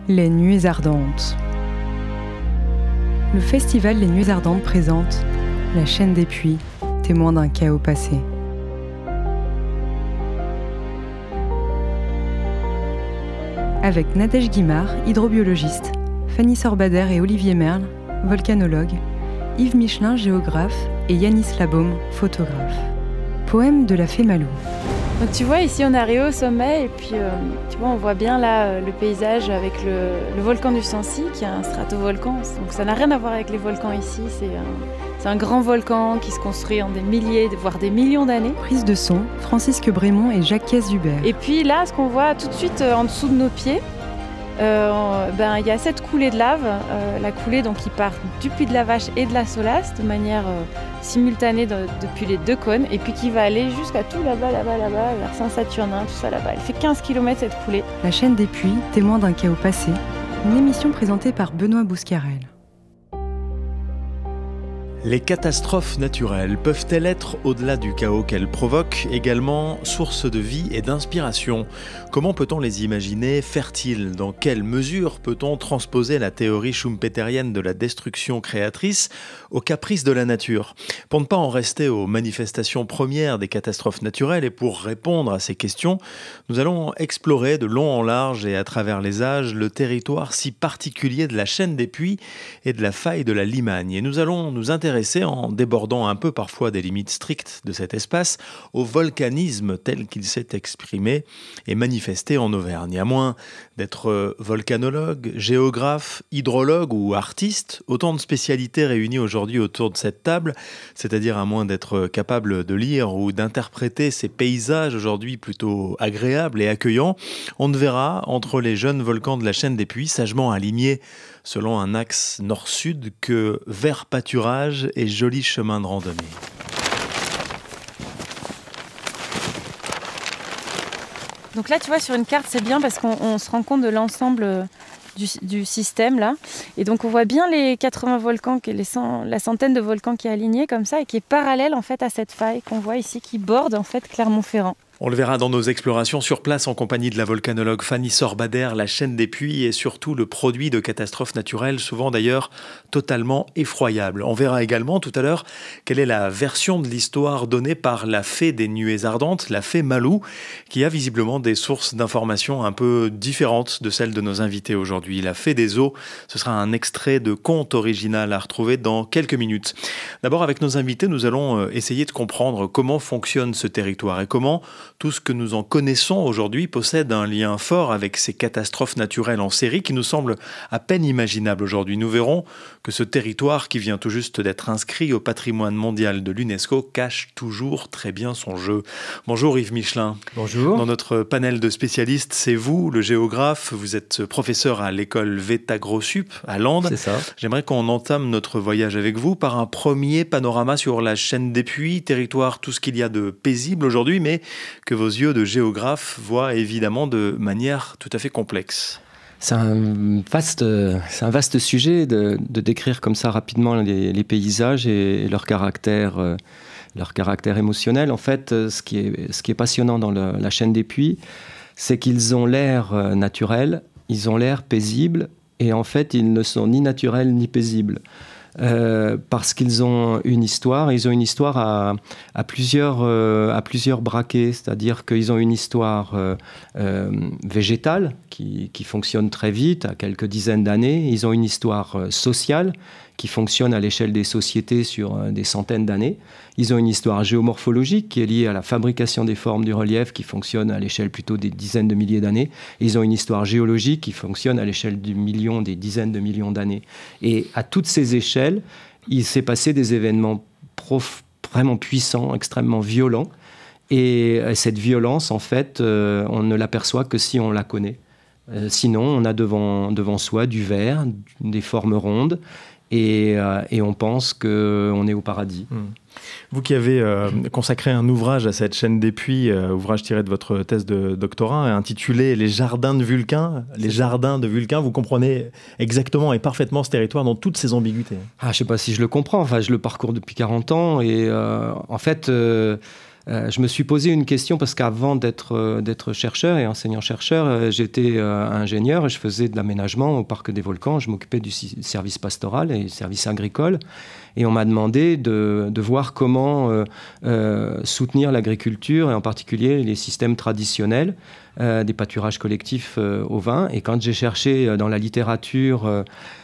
Les Nuées Ardentes. Le festival Les Nuées Ardentes présente la chaîne des puits, témoin d'un chaos passé. Avec Nadège Guimard, hydrobiologiste, Fanny Sorbader et Olivier Merle, volcanologues, Yves Michelin, géographe, et Yanis Labaume, photographe. Poème de la fée Malou. Donc tu vois, ici on est arrivé au sommet et puis tu vois, on voit bien là le paysage avec le volcan du Sancy qui est un stratovolcan. Donc ça n'a rien à voir avec les volcans ici, c'est un grand volcan qui se construit en des milliers, voire des millions d'années. Prise de son, Francisque Brémond et Jacques Hubert. Et puis là, ce qu'on voit tout de suite en dessous de nos pieds, il y a cette coulée de lave, la coulée donc, qui part du puits de la Vache et de la Solace de manière simultanée depuis les deux cônes et puis qui va aller jusqu'à tout là-bas, vers Saint-Saturnin, tout ça là-bas. Elle fait 15 km cette coulée. La chaîne des puits, témoin d'un chaos passé, une émission présentée par Benoît Bouscarel. Les catastrophes naturelles peuvent-elles être, au-delà du chaos qu'elles provoquent, également source de vie et d'inspiration ? Comment peut-on les imaginer fertiles ? Dans quelle mesure peut-on transposer la théorie schumpeterienne de la destruction créatrice aux caprices de la nature ? Pour ne pas en rester aux manifestations premières des catastrophes naturelles et pour répondre à ces questions, nous allons explorer de long en large et à travers les âges le territoire si particulier de la chaîne des puits et de la faille de la Limagne. Et nous allons nous intéresser, en débordant un peu parfois des limites strictes de cet espace, au volcanisme tel qu'il s'est exprimé et manifesté en Auvergne. À moins d'être volcanologue, géographe, hydrologue ou artiste, autant de spécialités réunies aujourd'hui autour de cette table, c'est-à-dire à moins d'être capable de lire ou d'interpréter ces paysages aujourd'hui plutôt agréables et accueillants, on ne verra entre les jeunes volcans de la chaîne des puits, sagement alignés selon un axe nord-sud, que vert pâturage et jolis chemins de randonnée. Donc là, tu vois, sur une carte, c'est bien parce qu'on se rend compte de l'ensemble du système là. Et donc on voit bien les 80 volcans, la centaine de volcans qui est alignée comme ça et qui est parallèle en fait à cette faille qu'on voit ici qui borde en fait Clermont-Ferrand. On le verra dans nos explorations sur place en compagnie de la volcanologue Fanny Sorbader. La chaîne des puits est surtout le produit de catastrophes naturelles, souvent d'ailleurs totalement effroyables. On verra également tout à l'heure quelle est la version de l'histoire donnée par la fée des Nuées Ardentes, la fée Malou, qui a visiblement des sources d'informations un peu différentes de celles de nos invités aujourd'hui. La fée des eaux, ce sera un extrait de conte original à retrouver dans quelques minutes. D'abord, avec nos invités, nous allons essayer de comprendre comment fonctionne ce territoire et comment tout ce que nous en connaissons aujourd'hui possède un lien fort avec ces catastrophes naturelles en série qui nous semblent à peine imaginables aujourd'hui. Nous verrons que ce territoire qui vient tout juste d'être inscrit au patrimoine mondial de l'UNESCO cache toujours très bien son jeu. Bonjour Yves Michelin. Bonjour. Dans notre panel de spécialistes, c'est vous, le géographe. Vous êtes professeur à l'école VETA-Gros-Sup à Landes. C'est ça. J'aimerais qu'on entame notre voyage avec vous par un premier panorama sur la chaîne des puits, territoire, tout ce qu'il y a de paisible aujourd'hui, mais que vos yeux de géographe voient évidemment de manière tout à fait complexe. C'est un vaste sujet de décrire comme ça rapidement les paysages et leur caractère émotionnel. En fait, ce qui est passionnant dans la chaîne des puits, c'est qu'ils ont l'air naturels, ils ont l'air paisibles, et en fait, ils ne sont ni naturels ni paisibles. Parce qu'ils ont une histoire, à plusieurs braquets, c'est-à-dire qu'ils ont une histoire végétale qui fonctionne très vite, à quelques dizaines d'années. Ils ont une histoire sociale qui fonctionne à l'échelle des sociétés sur des centaines d'années. Ils ont une histoire géomorphologique qui est liée à la fabrication des formes du relief qui fonctionne à l'échelle plutôt des dizaines de milliers d'années. Et ils ont une histoire géologique qui fonctionne à l'échelle des dizaines de millions d'années. Et à toutes ces échelles, il s'est passé des événements vraiment puissants, extrêmement violents. Et cette violence, en fait, on ne l'aperçoit que si on la connaît. Sinon, on a devant soi du verre, des formes rondes, et on pense qu'on est au paradis. Vous qui avez consacré un ouvrage à cette chaîne des puits, ouvrage tiré de votre thèse de doctorat, intitulé « Les jardins de Vulcain », vous comprenez exactement et parfaitement ce territoire dans toutes ses ambiguïtés. Je ne sais pas si je le comprends, je le parcours depuis 40 ans, et en fait... je me suis posé une question parce qu'avant d'être chercheur et enseignant-chercheur, j'étais ingénieur et je faisais de l'aménagement au Parc des Volcans. Je m'occupais du service pastoral et du service agricole. Et on m'a demandé de voir comment soutenir l'agriculture et en particulier les systèmes traditionnels des pâturages collectifs au vin. Et quand j'ai cherché dans la littérature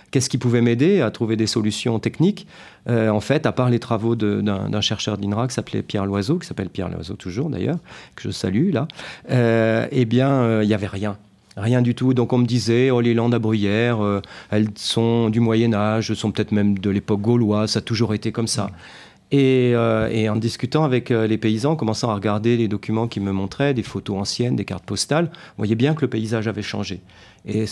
qu'est-ce qui pouvait m'aider à trouver des solutions techniques, en fait, à part les travaux d'un chercheur de l'INRA qui s'appelait Pierre Loiseau, qui s'appelle Pierre Loiseau toujours d'ailleurs, que je salue là, eh bien, il n'y avait rien. Rien du tout. Donc on me disait, oh, les landes à bruyère, elles sont du Moyen-Âge, sont peut-être même de l'époque gauloise, ça a toujours été comme ça. Et en discutant avec les paysans, en commençant à regarder les documents qu'ils me montraient, des photos anciennes, des cartes postales, on voyait bien que le paysage avait changé. Et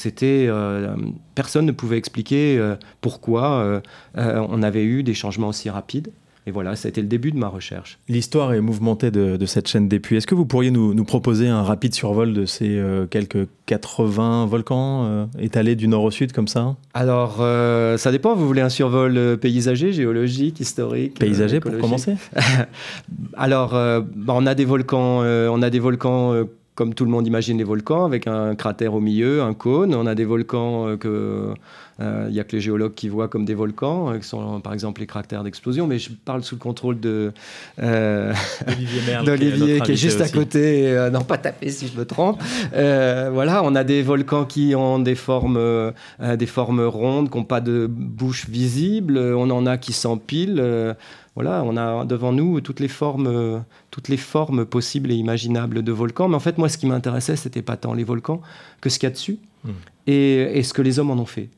personne ne pouvait expliquer pourquoi on avait eu des changements aussi rapides. Et voilà, ça a été le début de ma recherche. L'histoire est mouvementée de cette chaîne des puits. Est-ce que vous pourriez nous proposer un rapide survol de ces quelques 80 volcans étalés du nord au sud comme ça? Alors, ça dépend. Vous voulez un survol paysager, géologique, historique? Paysager pour commencer. Alors, on a des volcans, comme tout le monde imagine les volcans, avec un cratère au milieu, un cône. On a des volcans que... Il n'y a que les géologues qui voient comme des volcans, qui sont par exemple les cratères d'explosion, mais je parle sous le contrôle d'Olivier qui est juste à côté. Non, pas taper si je me trompe. Voilà, on a des volcans qui ont des formes rondes, qui n'ont pas de bouche visible. On en a qui s'empilent. Voilà, on a devant nous toutes les formes possibles et imaginables de volcans. Mais en fait, moi, ce qui m'intéressait, c'était pas tant les volcans que ce qu'il y a dessus et ce que les hommes en ont fait.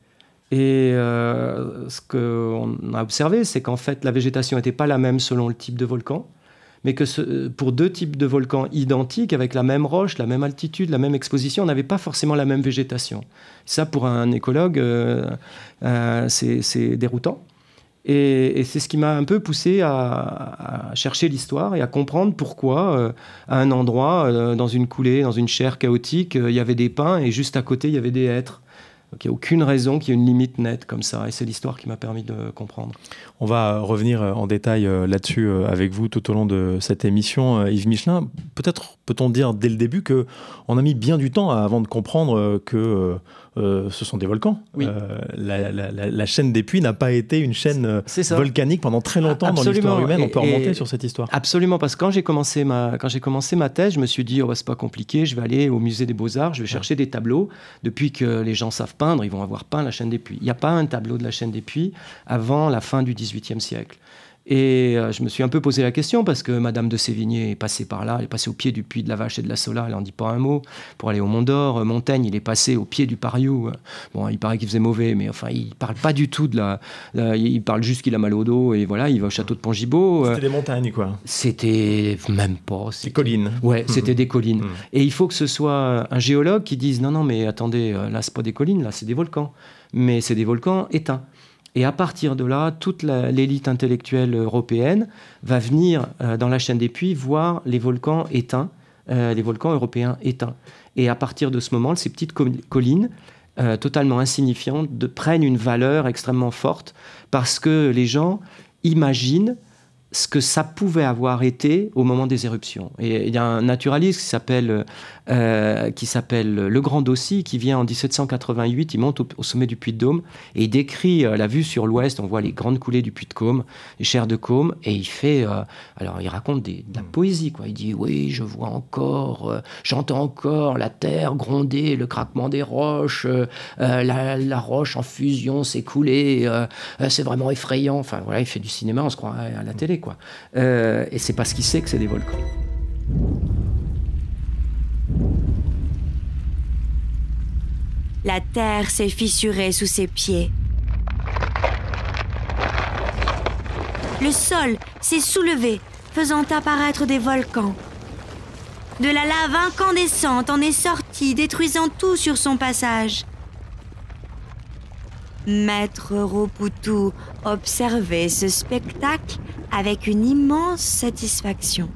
Et ce qu'on a observé, c'est qu'en fait, la végétation n'était pas la même selon le type de volcan, mais que pour deux types de volcans identiques, avec la même roche, la même altitude, la même exposition, on n'avait pas forcément la même végétation. Ça, pour un écologue, c'est déroutant. Et c'est ce qui m'a un peu poussé à chercher l'histoire et à comprendre pourquoi, à un endroit, dans une coulée, dans une chaire chaotique, il y avait des pins et juste à côté, il y avait des hêtres. Donc il n'y a aucune raison qu'il y ait une limite nette comme ça. Et c'est l'histoire qui m'a permis de comprendre. On va revenir en détail là-dessus avec vous tout au long de cette émission. Yves Michelin, peut-être peut-on dire dès le début qu'on a mis bien du temps avant de comprendre que ce sont des volcans. Oui. La chaîne des puits n'a pas été une chaîne volcanique pendant très longtemps. Absolument. Dans l'histoire humaine. On peut remonter sur cette histoire. Absolument, parce que quand j'ai commencé ma thèse, je me suis dit, c'est pas compliqué, je vais aller au musée des Beaux-Arts, je vais chercher des tableaux. Depuis que les gens savent peindre, ils vont avoir peint la chaîne des puits. Il n'y a pas un tableau de la chaîne des puits avant la fin du XVIIIe siècle. Et je me suis un peu posé la question parce que Madame de Sévigné est passée par là, elle est passée au pied du puits de la Vache et de la Sola, elle n'en dit pas un mot, pour aller au Mont d'Or. Montaigne, il est passé au pied du Pariou. Bon, il paraît qu'il faisait mauvais, mais enfin, il parle pas du tout il parle juste qu'il a mal au dos et voilà, il va au château de Pont-Gibaud. C'était des montagnes, quoi. C'était même pas... Des collines. Ouais, c'était des collines. Et il faut que ce soit un géologue qui dise, non, mais attendez, là, c'est pas des collines, là, c'est des volcans. Mais c'est des volcans éteints. Et à partir de là, toute l'élite intellectuelle européenne va venir dans la chaîne des puits voir les volcans éteints, les volcans européens éteints. Et à partir de ce moment, ces petites collines, totalement insignifiantes, prennent une valeur extrêmement forte parce que les gens imaginent ce que ça pouvait avoir été au moment des éruptions. Et il y a un naturaliste qui s'appelle Le Grand Dossy, qui vient en 1788, il monte au sommet du Puy de Dôme, et il décrit la vue sur l'ouest, on voit les grandes coulées du Puy de Côme, les chaires de Côme, et il fait... alors il raconte de la poésie, quoi. Il dit, oui, je vois encore, j'entends encore la terre gronder, le craquement des roches, la roche en fusion s'écouler, c'est vraiment effrayant. Enfin voilà, il fait du cinéma, on se croit à la télé, quoi. Et c'est parce qu'il sait que c'est des volcans. La terre s'est fissurée sous ses pieds. Le sol s'est soulevé, faisant apparaître des volcans. De la lave incandescente en est sortie, détruisant tout sur son passage. Maître Ropoutou observait ce spectacle avec une immense satisfaction.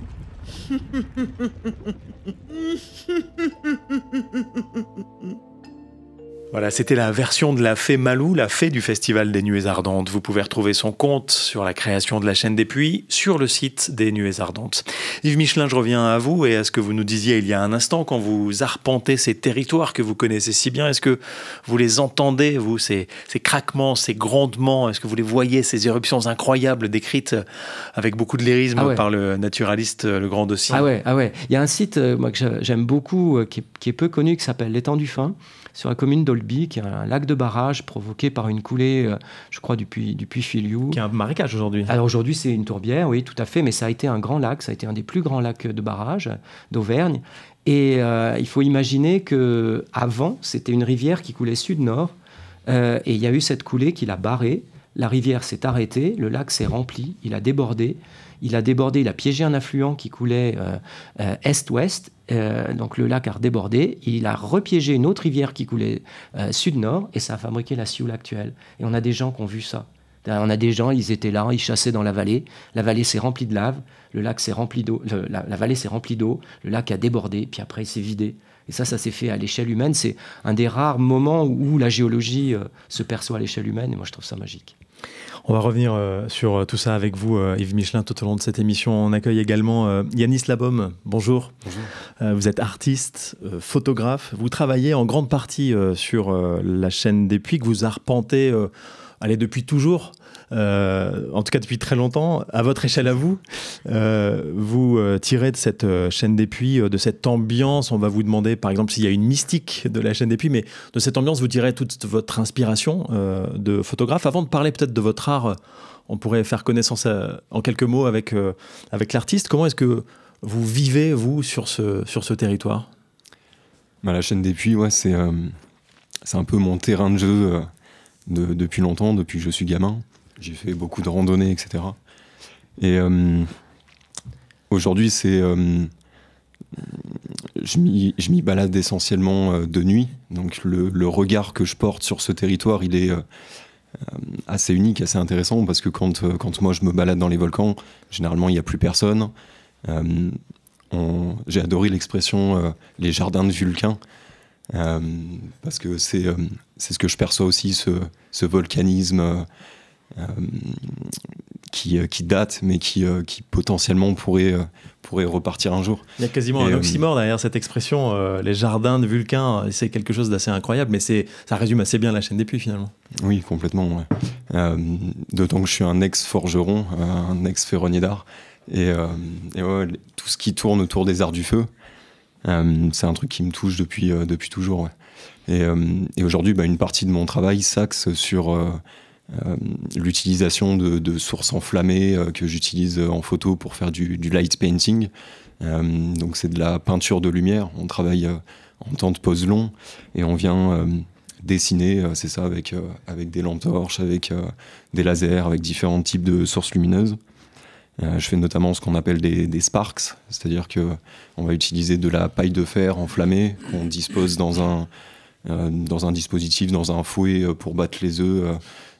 Voilà, c'était la version de la fée Malou, la fée du Festival des Nuées Ardentes. Vous pouvez retrouver son conte sur la création de la chaîne des Puys sur le site des Nuées Ardentes. Yves Michelin, je reviens à vous et à ce que vous nous disiez il y a un instant, quand vous arpentez ces territoires que vous connaissez si bien, est-ce que vous les entendez, vous, ces craquements, ces grondements, est-ce que vous les voyez, ces éruptions incroyables décrites avec beaucoup de lyrisme par le naturaliste Le Grand Dossier? Ah ouais. Il y a un site moi, que j'aime beaucoup, qui est peu connu, qui s'appelle l'Étang du Fin, sur la commune d'Olby, qui est un lac de barrage provoqué par une coulée, je crois, du puits Filiou. Qui est un marécage aujourd'hui. Alors aujourd'hui, c'est une tourbière, oui, tout à fait, mais ça a été un grand lac, ça a été un des plus grands lacs de barrage d'Auvergne. Et il faut imaginer qu'avant, c'était une rivière qui coulait sud-nord, et il y a eu cette coulée qui l'a barrée. La rivière s'est arrêtée, le lac s'est rempli, il a débordé. Il a piégé un affluent qui coulait est-ouest, donc le lac a redébordé. Il a repiégé une autre rivière qui coulait sud-nord, et ça a fabriqué la Sioule actuelle. Et on a des gens qui ont vu ça. On a des gens, ils étaient là, ils chassaient dans la vallée s'est remplie de lave, le lac s'est rempli d'eau, la vallée s'est remplie d'eau, le lac a débordé, puis après il s'est vidé. Et ça s'est fait à l'échelle humaine. C'est un des rares moments où la géologie se perçoit à l'échelle humaine, et moi je trouve ça magique. On va revenir sur tout ça avec vous, Yves Michelin, tout au long de cette émission. On accueille également Yanis Labaume. Bonjour. Bonjour. Vous êtes artiste, photographe. Vous travaillez en grande partie sur la chaîne des Puys, que vous arpentez depuis toujours. En tout cas depuis très longtemps, à votre échelle à vous. Vous tirez de cette chaîne des Puys, de cette ambiance. On va vous demander par exemple s'il y a une mystique de la chaîne des Puys, mais de cette ambiance vous tirez toute votre inspiration de photographe. Avant de parler peut-être de votre art, on pourrait faire connaissance en quelques mots avec l'artiste. Comment est-ce que vous vivez, vous, sur ce territoire? La chaîne des Puys, c'est un peu mon terrain de jeu depuis longtemps, depuis que je suis gamin. J'ai fait beaucoup de randonnées, etc. Et aujourd'hui, je m'y balade essentiellement de nuit. Donc le regard que je porte sur ce territoire, il est assez unique, assez intéressant, parce que quand moi je me balade dans les volcans, généralement il n'y a plus personne. J'ai adoré l'expression les jardins de Vulcain, parce que c'est ce que je perçois aussi, ce volcanisme qui date, mais qui potentiellement pourrait repartir un jour. Il y a quasiment un oxymore derrière cette expression, les jardins de Vulcain. C'est quelque chose d'assez incroyable, mais ça résume assez bien la chaîne des Puys finalement. Oui, complètement. Ouais. D'autant que je suis un ex-forgeron, un ex-ferronnier d'art, et tout ce qui tourne autour des arts du feu, c'est un truc qui me touche depuis toujours. Ouais. Et aujourd'hui, une partie de mon travail s'axe sur l'utilisation de sources enflammées que j'utilise en photo pour faire du light painting. Donc c'est de la peinture de lumière. On travaille en temps de pause long et on vient dessiner, c'est ça, avec des lampes torches, avec des lasers, avec différents types de sources lumineuses. Je fais notamment ce qu'on appelle des sparks, c'est-à-dire qu'on va utiliser de la paille de fer enflammée qu'on dispose dans un dispositif, dans un fouet pour battre les œufs,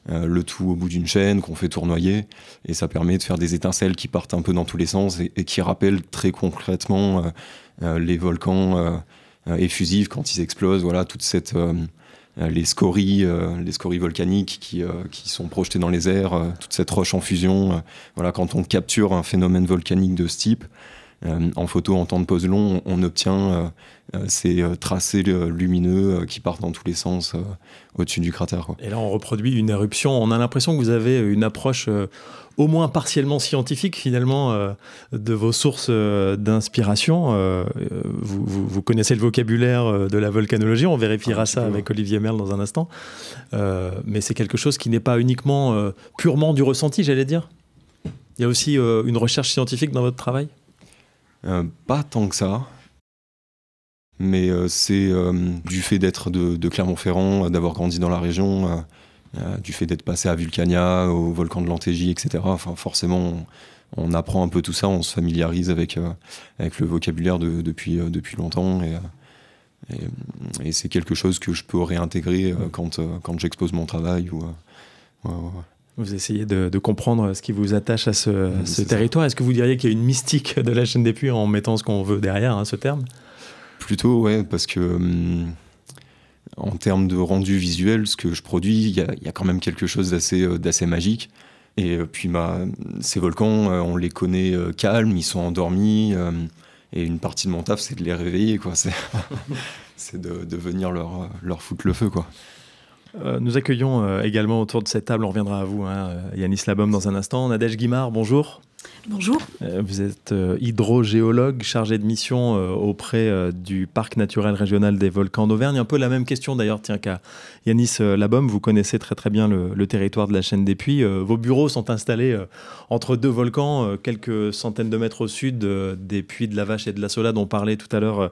le tout au bout d'une chaîne qu'on fait tournoyer, et ça permet de faire des étincelles qui partent un peu dans tous les sens et qui rappellent très concrètement les volcans effusifs quand ils explosent. Voilà, toute cette les scories volcaniques qui sont projetées dans les airs, toute cette roche en fusion. Voilà, quand on capture un phénomène volcanique de ce type, en photo, en temps de pause long, on obtient ces tracés lumineux qui partent dans tous les sens au-dessus du cratère, quoi. Et là, on reproduit une éruption. On a l'impression que vous avez une approche au moins partiellement scientifique, finalement, de vos sources d'inspiration. Vous connaissez le vocabulaire de la volcanologie. On vérifiera ça avec Olivier Merle dans un instant. Mais c'est quelque chose qui n'est pas uniquement purement du ressenti, j'allais dire. Il y a aussi une recherche scientifique dans votre travail ? Pas tant que ça, mais c'est du fait d'être de Clermont-Ferrand, d'avoir grandi dans la région, du fait d'être passé à Vulcania, au volcan de l'Antégie, etc. Enfin, forcément, on apprend un peu tout ça, on se familiarise avec le vocabulaire depuis longtemps, et c'est quelque chose que je peux réintégrer quand j'expose mon travail. Vous essayez de comprendre ce qui vous attache à ce territoire. Est-ce que vous diriez qu'il y a une mystique de la chaîne des Puys en mettant ce qu'on veut derrière, ce terme ? Plutôt, ouais, parce que en termes de rendu visuel, ce que je produis, il y a quand même quelque chose d'assez magique. Et puis ces volcans, on les connaît calmes, ils sont endormis. Et une partie de mon taf, c'est de les réveiller, quoi. C'est de venir leur foutre le feu, quoi. Nous accueillons également autour de cette table, on reviendra à vous, Yanis Labom dans un instant. Nadège Guimard, bonjour. Bonjour. Vous êtes hydrogéologue chargé de mission auprès du Parc naturel régional des volcans d'Auvergne. Un peu la même question d'ailleurs, qu'à Yanis Labom. Vous connaissez très très bien le territoire de la chaîne des Puys. Vos bureaux sont installés entre deux volcans, quelques centaines de mètres au sud des Puys de la Vache et de la Sola dont parlait tout à l'heure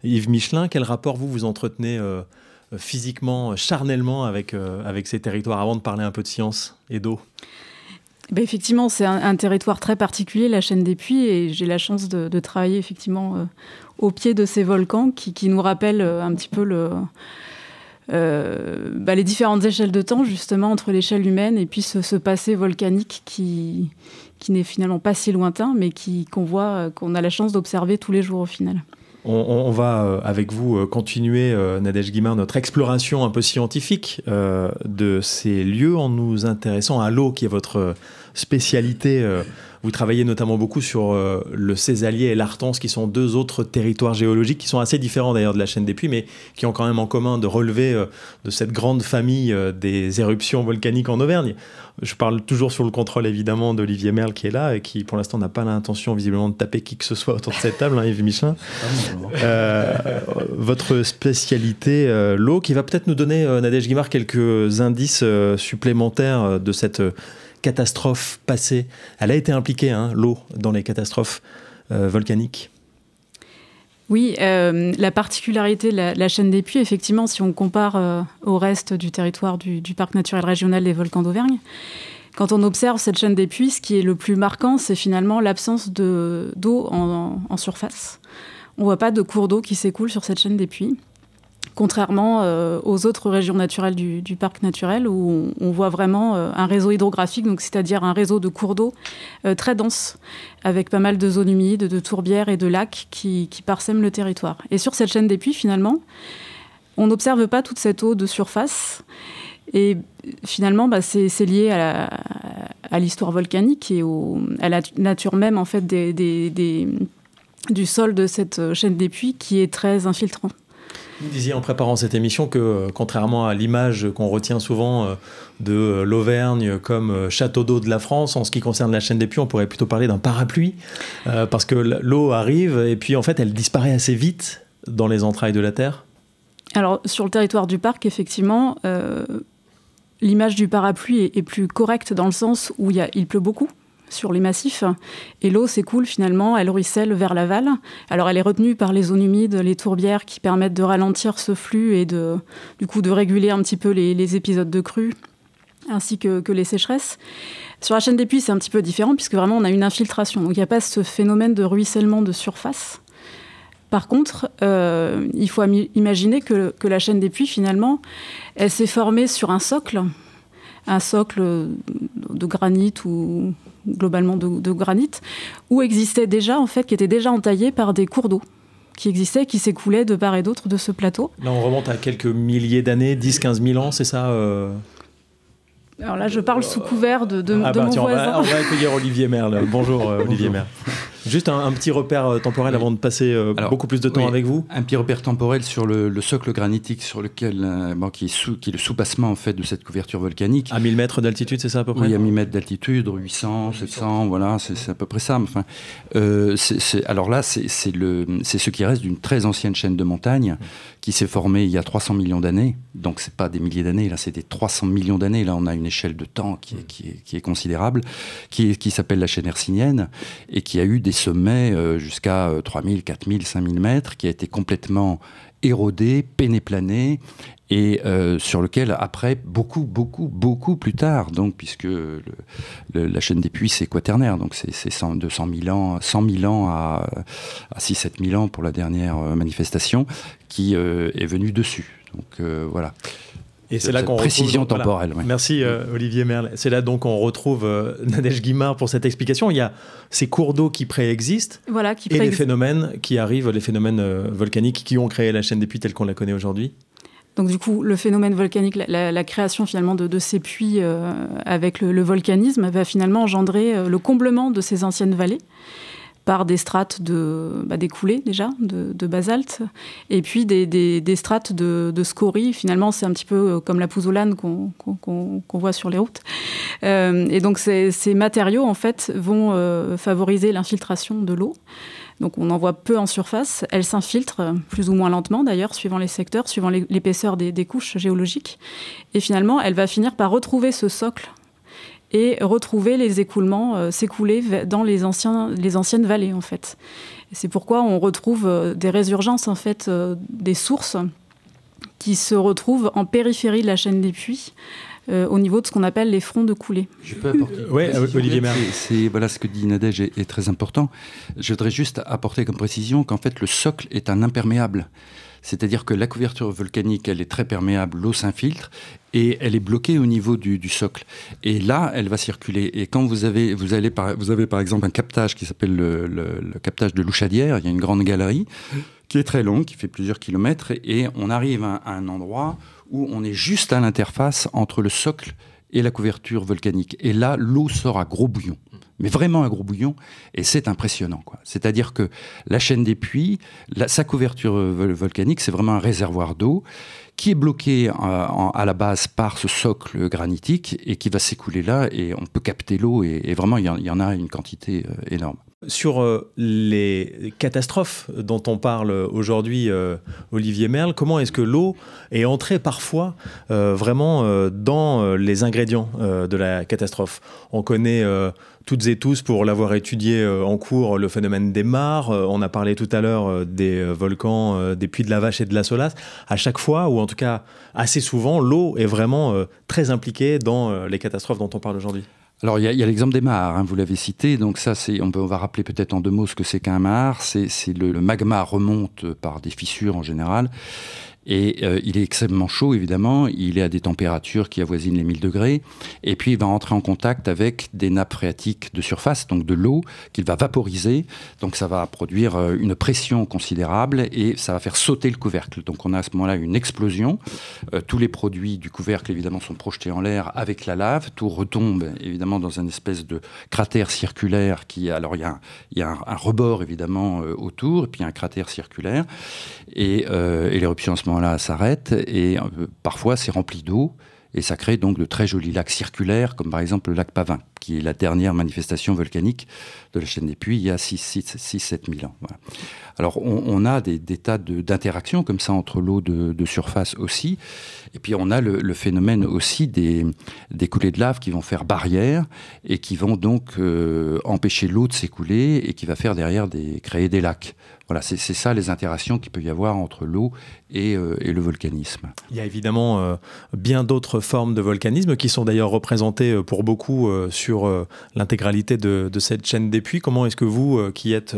Yves Michelin. Quel rapport vous entretenez physiquement, charnellement avec ces territoires avant de parler un peu de science et d'eau? Effectivement, c'est un territoire très particulier, la chaîne des Puys, et j'ai la chance de travailler effectivement au pied de ces volcans qui nous rappellent un petit peu les différentes échelles de temps, justement, entre l'échelle humaine et puis ce passé volcanique qui n'est finalement pas si lointain, mais qu'on a la chance d'observer tous les jours au final. On va, avec vous, continuer, Nadège Guimard, notre exploration un peu scientifique de ces lieux en nous intéressant à l'eau, qui est votre spécialité. Vous travaillez notamment beaucoup sur le Cézalier et l'Artense, qui sont deux autres territoires géologiques qui sont assez différents d'ailleurs de la chaîne des Puys, mais qui ont quand même en commun de relever de cette grande famille des éruptions volcaniques en Auvergne. Je parle toujours sur le contrôle évidemment d'Olivier Merle qui est là et qui pour l'instant n'a pas l'intention visiblement de taper qui que ce soit autour de cette table, Yves Michelin. Votre spécialité, l'eau, qui va peut-être nous donner, Nadège Guimard, quelques indices supplémentaires de cette catastrophe passée. Elle a été impliquée, l'eau, dans les catastrophes volcaniques. Oui, la particularité de la chaîne des Puys, effectivement, si on compare au reste du territoire du Parc naturel régional des volcans d'Auvergne, quand on observe cette chaîne des Puys, ce qui est le plus marquant, c'est finalement l'absence d'eau en surface. On ne voit pas de cours d'eau qui s'écoulent sur cette chaîne des Puys, contrairement aux autres régions naturelles du parc naturel, où on voit vraiment un réseau hydrographique, donc c'est-à-dire un réseau de cours d'eau très dense, avec pas mal de zones humides, de tourbières et de lacs qui parsèment le territoire. Et sur cette chaîne des Puys, finalement, on n'observe pas toute cette eau de surface. Et finalement, c'est lié à l'histoire volcanique et à la nature même en fait, du sol de cette chaîne des Puys, qui est très infiltrant. Vous disiez en préparant cette émission que, contrairement à l'image qu'on retient souvent de l'Auvergne comme château d'eau de la France, en ce qui concerne la chaîne des Puys, on pourrait plutôt parler d'un parapluie, parce que l'eau arrive et puis en fait elle disparaît assez vite dans les entrailles de la Terre. Alors, sur le territoire du parc, effectivement, l'image du parapluie est plus correcte dans le sens où il pleut beaucoup sur les massifs, et l'eau s'écoule finalement, elle ruisselle vers l'aval. Alors elle est retenue par les zones humides, les tourbières qui permettent de ralentir ce flux et du coup de réguler un petit peu les épisodes de crue, ainsi que les sécheresses. Sur la chaîne des Puys, c'est un petit peu différent, puisque vraiment on a une infiltration, donc il n'y a pas ce phénomène de ruissellement de surface. Par contre, il faut imaginer que la chaîne des Puys, finalement, elle s'est formée sur un socle de granit ou globalement de granit, où existait déjà, en fait, qui était déjà entaillé par des cours d'eau qui existaient, qui s'écoulaient de part et d'autre de ce plateau. Là, on remonte à quelques milliers d'années, 10-15 000 ans, c'est ça Alors là, je parle sous couvert de mon voisin. On va accueillir Olivier Merle. Bonjour, Olivier Merle. Juste un petit repère temporel avant de passer beaucoup plus de temps avec vous. Un petit repère temporel sur le socle granitique sur lequel, qui est le soupassement en fait, de cette couverture volcanique. À 1000 mètres d'altitude, c'est ça à peu près? Oui, à 1000 mètres d'altitude, 800, 700, voilà, c'est à peu près ça. Enfin, alors là, c'est ce qui reste d'une très ancienne chaîne de montagnes qui s'est formée il y a 300 millions d'années. Donc, c'est pas des milliers d'années, là, c'est des 300 millions d'années. Là, on a une échelle de temps qui est considérable, qui s'appelle la chaîne hercynienne et qui a eu des sommets jusqu'à 3000, 4000, 5000 mètres, qui a été complètement érodé, pénéplané, et sur lequel, après, beaucoup plus tard, donc, puisque la chaîne des Puys, c'est quaternaire, donc c'est 200 000 ans, 100 000 ans à 6-7 000 ans pour la dernière manifestation, qui est venue dessus. Donc, voilà. Et c'est là qu'on précision retrouve, temporelle. Voilà. Ouais. Merci Olivier Merle. C'est là donc qu'on retrouve Nadège Guimard pour cette explication. Il y a ces cours d'eau qui préexistent, et les phénomènes qui arrivent, les phénomènes volcaniques qui ont créé la chaîne des Puys telle qu'on la connaît aujourd'hui. Donc du coup, le phénomène volcanique, la création finalement de ces puits avec le volcanisme va finalement engendrer le comblement de ces anciennes vallées par des strates des coulées déjà, de basalte, et puis des strates de scories. Finalement, c'est un petit peu comme la pouzzolane qu'on voit sur les routes. Et donc ces matériaux, en fait, vont favoriser l'infiltration de l'eau. Donc on en voit peu en surface. Elle s'infiltre plus ou moins lentement d'ailleurs, suivant les secteurs, suivant l'épaisseur des couches géologiques. Et finalement, elle va finir par retrouver ce socle et retrouver les écoulements, s'écouler dans les anciennes vallées en fait. Et c'est pourquoi on retrouve des résurgences en fait, des sources qui se retrouvent en périphérie de la chaîne des puits, au niveau de ce qu'on appelle les fronts de coulée. Je peux apporter Olivier Merle. Voilà, ce que dit Nadège est très important. Je voudrais juste apporter comme précision qu'en fait le socle est un imperméable. C'est-à-dire que la couverture volcanique, elle est très perméable, l'eau s'infiltre et elle est bloquée au niveau du socle. Et là, elle va circuler. Et quand vous avez par exemple un captage qui s'appelle le captage de Louchadière, il y a une grande galerie qui est très longue, qui fait plusieurs kilomètres, et on arrive à un endroit où on est juste à l'interface entre le socle et la couverture volcanique. Et là, l'eau sort à gros bouillon. Mais vraiment un gros bouillon, et c'est impressionnant, quoi. C'est-à-dire que la chaîne des puits, sa couverture volcanique, c'est vraiment un réservoir d'eau qui est bloqué à la base par ce socle granitique et qui va s'écouler là, et on peut capter l'eau, et vraiment, il y en a une quantité énorme. Sur les catastrophes dont on parle aujourd'hui, Olivier Merle, comment est-ce que l'eau est entrée parfois vraiment dans les ingrédients de la catastrophe? On connaît toutes et tous, pour l'avoir étudié en cours, le phénomène des mares. On a parlé tout à l'heure des volcans, des puits de la Vache et de la Solace. À chaque fois, ou en tout cas assez souvent, l'eau est vraiment très impliquée dans les catastrophes dont on parle aujourd'hui. Alors, il y a l'exemple des mares, hein, vous l'avez cité. Donc ça, on va rappeler peut-être en 2 mots ce que c'est qu'un mare. Le magma remonte par des fissures en général. Et il est extrêmement chaud, évidemment. Il est à des températures qui avoisinent les 1000 degrés. Et puis, il va entrer en contact avec des nappes phréatiques de surface, donc de l'eau, qu'il va vaporiser. Donc, ça va produire une pression considérable et ça va faire sauter le couvercle. Donc, on a à ce moment-là une explosion. Tous les produits du couvercle, évidemment, sont projetés en l'air avec la lave. Tout retombe, évidemment, dans une espèce de cratère circulaire alors, il y a un rebord, évidemment, autour, et puis un cratère circulaire. Et l'éruption, à ce moment-là, s'arrête, et parfois c'est rempli d'eau, et ça crée donc de très jolis lacs circulaires, comme par exemple le lac Pavin, qui est la dernière manifestation volcanique de la chaîne des puits il y a 6-7 000 ans. Voilà. Alors on a des tas d'interactions comme ça entre l'eau de surface aussi, et puis on a le phénomène aussi des coulées de lave qui vont faire barrière et qui vont donc empêcher l'eau de s'écouler et qui va faire derrière créer des lacs. Voilà, c'est ça les interactions qu'il peut y avoir entre l'eau et le volcanisme. Il y a évidemment bien d'autres formes de volcanisme qui sont d'ailleurs représentées pour beaucoup sur l'intégralité de cette chaîne des puits. Comment est-ce que vous, qui êtes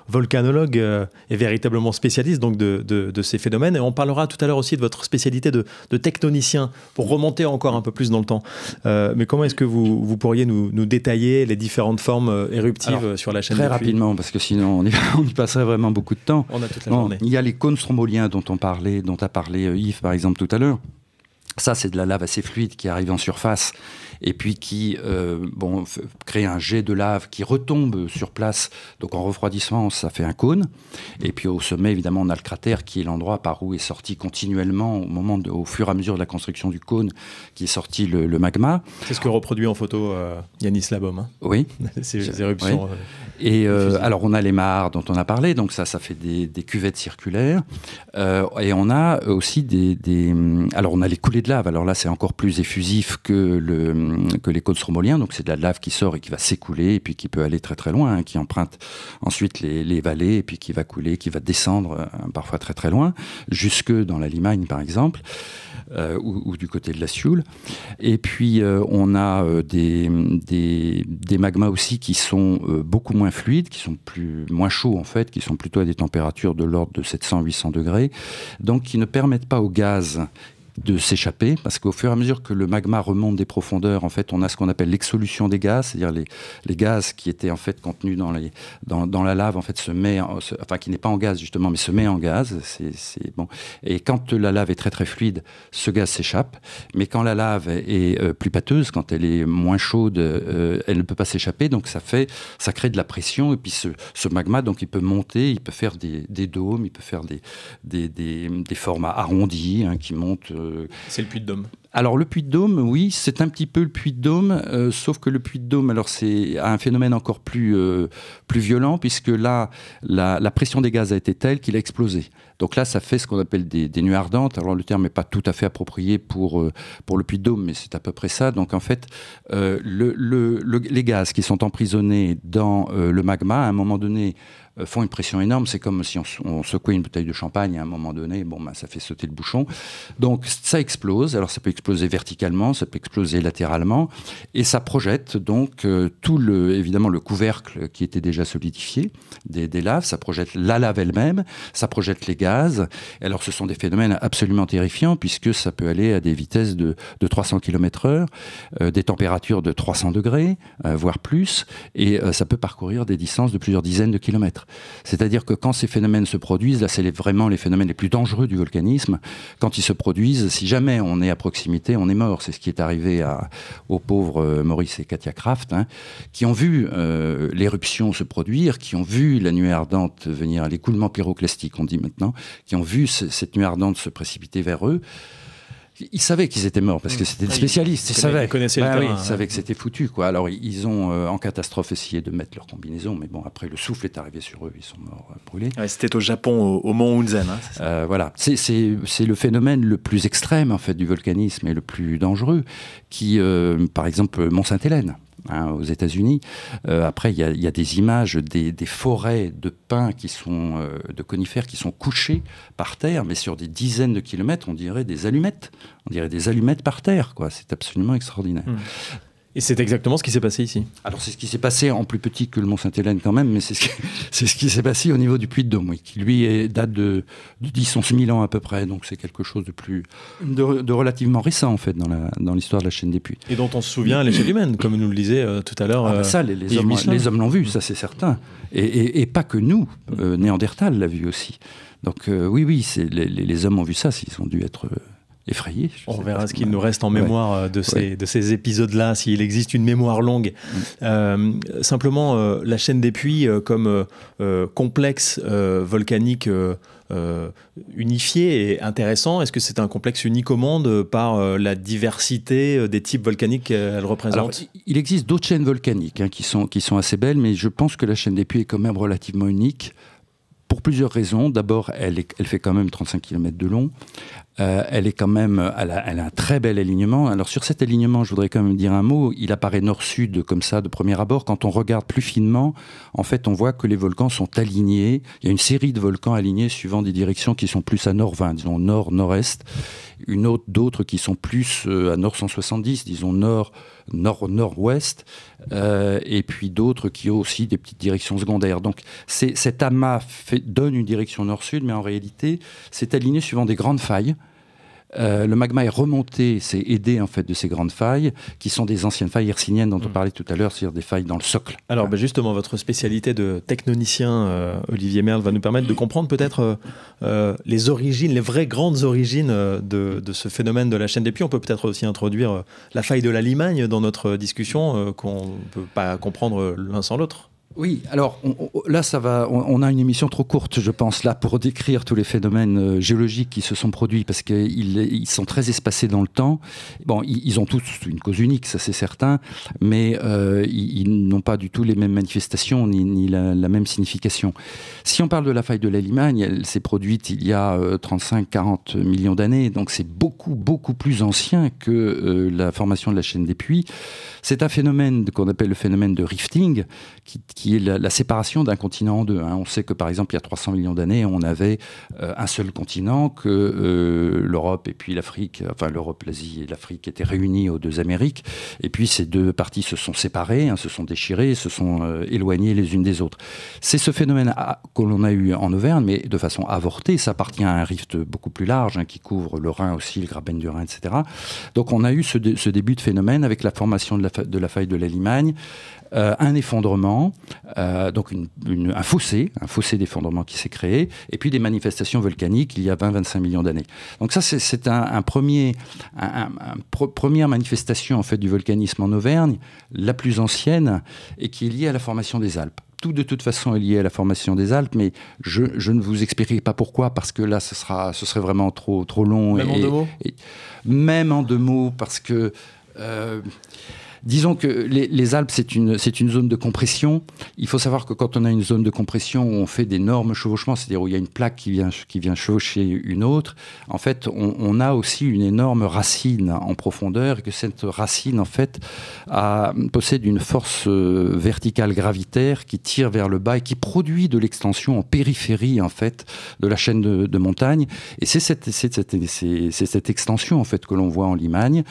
volcanologue et véritablement spécialiste donc de ces phénomènes, et on parlera tout à l'heure aussi de votre spécialité de tectonicien pour remonter encore un peu plus dans le temps, mais comment est-ce que vous pourriez nous détailler les différentes formes éruptives sur la chaîne des puits? Très rapidement, parce que sinon on y passerait vraiment beaucoup de temps. On a toute la journée. Il y a les cônes stromboliens dont a parlé Yves par exemple tout à l'heure. Ça, c'est de la lave assez fluide qui arrive en surface et puis qui crée un jet de lave qui retombe sur place. Donc en refroidissement, ça fait un cône. Et puis au sommet, évidemment, on a le cratère qui est l'endroit par où est sorti continuellement, au fur et à mesure de la construction du cône, qui est sorti le magma. C'est ce que reproduit en photo Yanis Labom. Hein. Oui. Ces éruptions. Oui. Et alors on a les mares dont on a parlé, donc ça fait des cuvettes circulaires. Et on a aussi alors on a les coulées de lave. Alors là, c'est encore plus effusif que les cônes stromboliens. Donc c'est de la lave qui sort et qui va s'écouler et puis qui peut aller très très loin, hein, qui emprunte ensuite les vallées et puis qui va couler, qui va descendre parfois très très loin, jusque dans la Limagne par exemple. Ou du côté de la Sioule. Et puis on a des magmas aussi qui sont beaucoup moins fluides, qui sont moins chauds en fait, qui sont plutôt à des températures de l'ordre de 700-800 degrés, donc qui ne permettent pas au gaz de s'échapper, parce qu'au fur et à mesure que le magma remonte des profondeurs, en fait, on a ce qu'on appelle l'exsolution des gaz, c'est-à-dire les gaz qui étaient en fait contenus dans la lave, en fait, qui n'est pas en gaz justement, mais se met en gaz. C'est bon. Et quand la lave est très très fluide, ce gaz s'échappe. Mais quand la lave est plus pâteuse, quand elle est moins chaude, elle ne peut pas s'échapper. Donc ça crée de la pression. Et puis ce magma, donc il peut monter, il peut faire des dômes, il peut faire des formats arrondis qui montent. C'est le Puy de Dôme. Alors le Puy de Dôme, oui, c'est un petit peu le Puy de Dôme, sauf que le Puy de Dôme, alors c'est un phénomène encore plus violent, puisque là, la pression des gaz a été telle qu'il a explosé. Donc là, ça fait ce qu'on appelle des nuées ardentes. Alors le terme n'est pas tout à fait approprié pour le Puy de Dôme, mais c'est à peu près ça. Donc en fait, les gaz qui sont emprisonnés dans le magma, à un moment donné, font une pression énorme. C'est comme si on secouait une bouteille de champagne à un moment donné. Ça fait sauter le bouchon. Donc ça explose. Alors ça peut exploser verticalement, ça peut exploser latéralement, et ça projette donc évidemment le couvercle qui était déjà solidifié des laves. Ça projette la lave elle-même, ça projette les gaz. Et alors ce sont des phénomènes absolument terrifiants, puisque ça peut aller à des vitesses de 300 km/h, des températures de 300 degrés, voire plus, et ça peut parcourir des distances de plusieurs dizaines de kilomètres. C'est-à-dire que quand ces phénomènes se produisent, là c'est vraiment les phénomènes les plus dangereux du volcanisme, quand ils se produisent, si jamais on est à proximité, on est mort. C'est ce qui est arrivé aux pauvres Maurice et Katia Kraft, qui ont vu l'éruption se produire, qui ont vu la nuée ardente venir, l'écoulement pyroclastique on dit maintenant, qui ont vu cette nuée ardente se précipiter vers eux. Ils savaient qu'ils étaient morts, parce que c'était des spécialistes. Ils connaissaient le terrain. Ils savaient que c'était foutu, quoi. Alors, ils ont, en catastrophe, essayé de mettre leur combinaison, mais bon, après, le souffle est arrivé sur eux, ils sont morts brûlés. Ouais, c'était au Japon, au mont Hunzen. Voilà. C'est le phénomène le plus extrême, en fait, du volcanisme et le plus dangereux, qui, par exemple, Mont-Sainte-Hélène. Aux États-Unis. Après, il y a des images des forêts de pins de conifères qui sont couchés par terre, mais sur des dizaines de kilomètres, on dirait des allumettes. On dirait des allumettes par terre, quoi. C'est absolument extraordinaire. Et c'est exactement ce qui s'est passé ici. Alors c'est ce qui s'est passé en plus petit que le Mont-Sainte-Hélène quand même, mais c'est ce qui s'est passé au niveau du Puy de Dôme, oui, qui lui date de 10-11 000 ans à peu près, donc c'est quelque chose de relativement récent en fait dans l'histoire de la chaîne des Puys. Et dont on se souvient à l'échelle humaine, comme nous le disait tout à l'heure. Ça, les hommes l'ont vu, ça c'est certain. Et pas que nous, Néandertal l'a vu aussi. Donc oui, les hommes ont vu ça, s'ils ont dû être... effrayé. On verra ce qu'il nous reste en mémoire de ces épisodes-là, s'il existe une mémoire longue. Simplement, la chaîne des Puys comme complexe volcanique unifié et intéressant, est-ce que c'est un complexe unique au monde par la diversité des types volcaniques qu'elle représente? Alors, il existe d'autres chaînes volcaniques qui sont assez belles, mais je pense que la chaîne des Puys est quand même relativement unique. Pour plusieurs raisons. D'abord, elle fait quand même 35 km de long. Elle a un très bel alignement. Alors sur cet alignement, je voudrais quand même dire un mot. Il apparaît nord-sud comme ça de premier abord. Quand on regarde plus finement, en fait, on voit que les volcans sont alignés. Il y a une série de volcans alignés suivant des directions qui sont plus à nord-20, disons nord-nord-est. D'autres qui sont plus à nord-170, disons nord-nord-ouest. Et puis d'autres qui ont aussi des petites directions secondaires. Donc cet amas donne une direction nord-sud, mais en réalité, c'est aligné suivant des grandes failles. Le magma est remonté, c'est aidé en fait de ces grandes failles, qui sont des anciennes failles hercyniennes dont on parlait tout à l'heure, c'est-à-dire des failles dans le socle. Alors justement, votre spécialité de technonicien, Olivier Merle, va nous permettre de comprendre peut-être les origines, les vraies grandes origines de ce phénomène de la chaîne des Puys. On peut peut-être aussi introduire la faille de la Limagne dans notre discussion, qu'on ne peut pas comprendre l'un sans l'autre. Oui, alors là ça va, on a une émission trop courte je pense là pour décrire tous les phénomènes géologiques qui se sont produits parce qu'ils sont très espacés dans le temps. Bon, ils ont tous une cause unique, ça c'est certain, mais ils n'ont pas du tout les mêmes manifestations ni la même signification. Si on parle de la faille de la Limagne, elle s'est produite il y a 35-40 millions d'années, donc c'est beaucoup plus ancien que la formation de la chaîne des Puys. C'est un phénomène qu'on appelle le phénomène de rifting qui qui est la séparation d'un continent en deux. On sait que, par exemple, il y a 300 millions d'années, on avait un seul continent, que l'Europe et puis l'Afrique, enfin l'Europe, l'Asie et l'Afrique étaient réunis aux deux Amériques, et puis ces deux parties se sont séparées, se sont déchirées, se sont éloignées les unes des autres. C'est ce phénomène que l'on a eu en Auvergne, mais de façon avortée. Ça appartient à un rift beaucoup plus large, qui couvre le Rhin aussi, le Graben du Rhin, etc. Donc on a eu ce début de phénomène avec la formation de la faille de la Limagne, un effondrement, donc un fossé d'effondrement qui s'est créé, et puis des manifestations volcaniques il y a 20-25 millions d'années. Donc ça, c'est première manifestation en fait du volcanisme en Auvergne, la plus ancienne, et qui est liée à la formation des Alpes. Tout de toute façon est lié à la formation des Alpes, mais je ne vous expliquerai pas pourquoi, parce que là, ce serait vraiment trop long. Même en 2 mots même en 2 mots, parce que... disons que les Alpes, c'est une zone de compression. Il faut savoir que quand on a une zone de compression où on fait d'énormes chevauchements, c'est-à-dire où il y a une plaque qui vient chevaucher une autre, en fait, on a aussi une énorme racine en profondeur, et que cette racine, en fait, possède une force verticale gravitaire qui tire vers le bas et qui produit de l'extension en périphérie, en fait, de la chaîne de montagnes. Et c'est cette extension, en fait, que l'on voit en Limagne,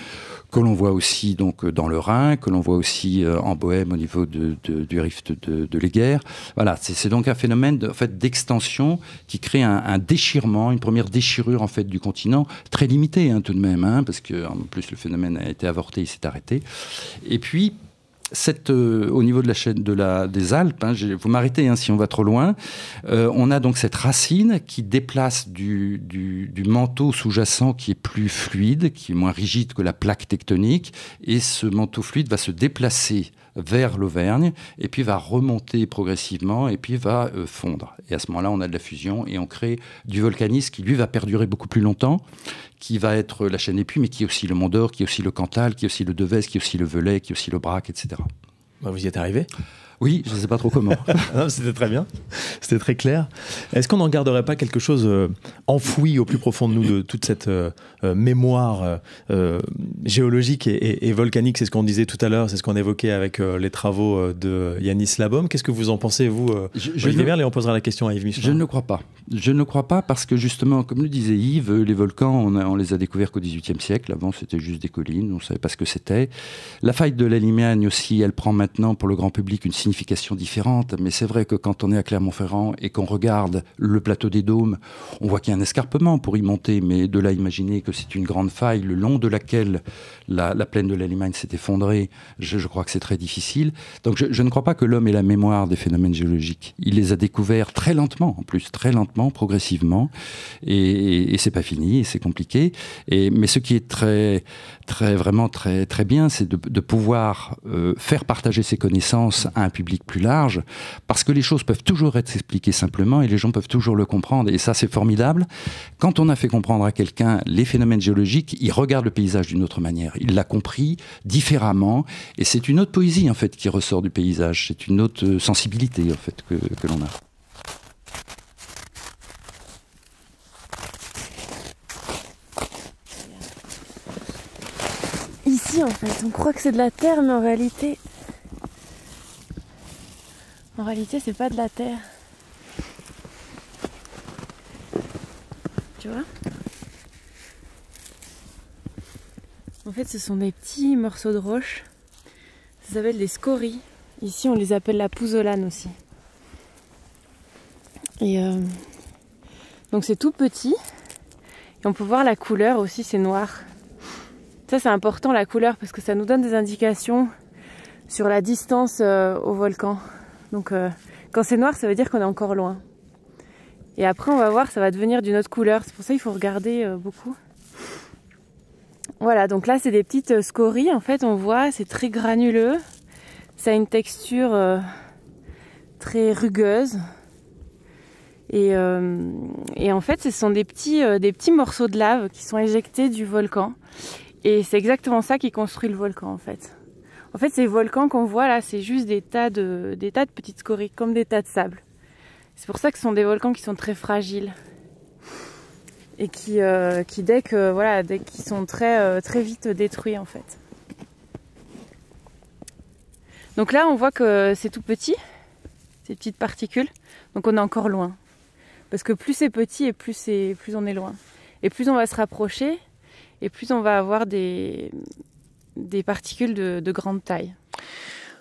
que l'on voit aussi donc dans le Rhin, que l'on voit aussi en Bohême au niveau du rift de l'Eguerre. Voilà, c'est donc un phénomène d'extension qui crée un déchirement, une première déchirure en fait du continent, très limitée tout de même, parce que en plus le phénomène a été avorté, il s'est arrêté. Et puis au niveau de la chaîne des Alpes, vous m'arrêtez si on va trop loin, on a donc cette racine qui déplace du manteau sous-jacent qui est plus fluide, qui est moins rigide que la plaque tectonique, et ce manteau fluide va se déplacer vers l'Auvergne, et puis va remonter progressivement, et puis va fondre. Et à ce moment-là, on a de la fusion, et on crée du volcanisme qui, lui, va perdurer beaucoup plus longtemps, qui va être la chaîne des Puys, mais qui est aussi le Mont d'Or, qui est aussi le Cantal, qui est aussi le Devèze, qui est aussi le Velay, qui est aussi le Brac, etc. Vous y êtes arrivé ? Oui, je ne sais pas trop comment. C'était très bien, c'était très clair. Est-ce qu'on n'en garderait pas quelque chose enfoui au plus profond de nous, de toute cette mémoire géologique et volcanique? C'est ce qu'on disait tout à l'heure, c'est ce qu'on évoquait avec les travaux de Yanis Labom. Qu'est-ce que vous en pensez, vous, Olivier Merle, et on posera la question à Yves Michelin. Je ne le crois pas. Je ne le crois pas parce que justement, comme le disait Yves, les volcans, on les a découverts qu'au XVIIIe siècle. Avant, c'était juste des collines, on ne savait pas ce que c'était. La faille de la Limagne aussi, elle prend maintenant pour le grand public une signification différente, mais c'est vrai que quand on est à Clermont-Ferrand et qu'on regarde le plateau des Dômes, on voit qu'il y a un escarpement pour y monter, mais de là imaginer que c'est une grande faille le long de laquelle la plaine de la Limagne s'est effondrée, je crois que c'est très difficile. Donc je ne crois pas que l'homme ait la mémoire des phénomènes géologiques. Il les a découverts très lentement, en plus, très lentement, progressivement, et c'est pas fini, et c'est compliqué. Mais ce qui est vraiment très bien, c'est de pouvoir faire partager ses connaissances à un public plus large, parce que les choses peuvent toujours être expliquées simplement et les gens peuvent toujours le comprendre, et ça c'est formidable. Quand on a fait comprendre à quelqu'un les phénomènes géologiques, il regarde le paysage d'une autre manière, il l'a compris différemment, et c'est une autre poésie en fait qui ressort du paysage, c'est une autre sensibilité en fait que l'on a. Ici en fait, on croit que c'est de la terre, mais en réalité c'est pas de la terre. Tu vois ? En fait, ce sont des petits morceaux de roche. Ça s'appelle des scories. Ici, on les appelle la pouzzolane aussi. Et donc c'est tout petit. Et on peut voir la couleur aussi, c'est noir. Ça, c'est important, la couleur, parce que ça nous donne des indications sur la distance au volcan. Donc quand c'est noir, ça veut dire qu'on est encore loin. Et après, on va voir, ça va devenir d'une autre couleur. C'est pour ça qu'il faut regarder beaucoup. Voilà, donc là, c'est des petites scories. En fait, on voit, c'est très granuleux. Ça a une texture très rugueuse. Et en fait, ce sont des petits morceaux de lave qui sont éjectés du volcan. Et c'est exactement ça qui construit le volcan, en fait. En fait, ces volcans qu'on voit là, c'est juste des tas de petites scories, comme des tas de sable. C'est pour ça que ce sont des volcans qui sont très fragiles. Et qui dès qu'ils sont très vite détruits, en fait. Donc là, on voit que c'est tout petit. ces petites particules. Donc on est encore loin. Parce que plus c'est petit et plus on est loin. Et plus on va se rapprocher, et plus on va avoir des particules de grande taille.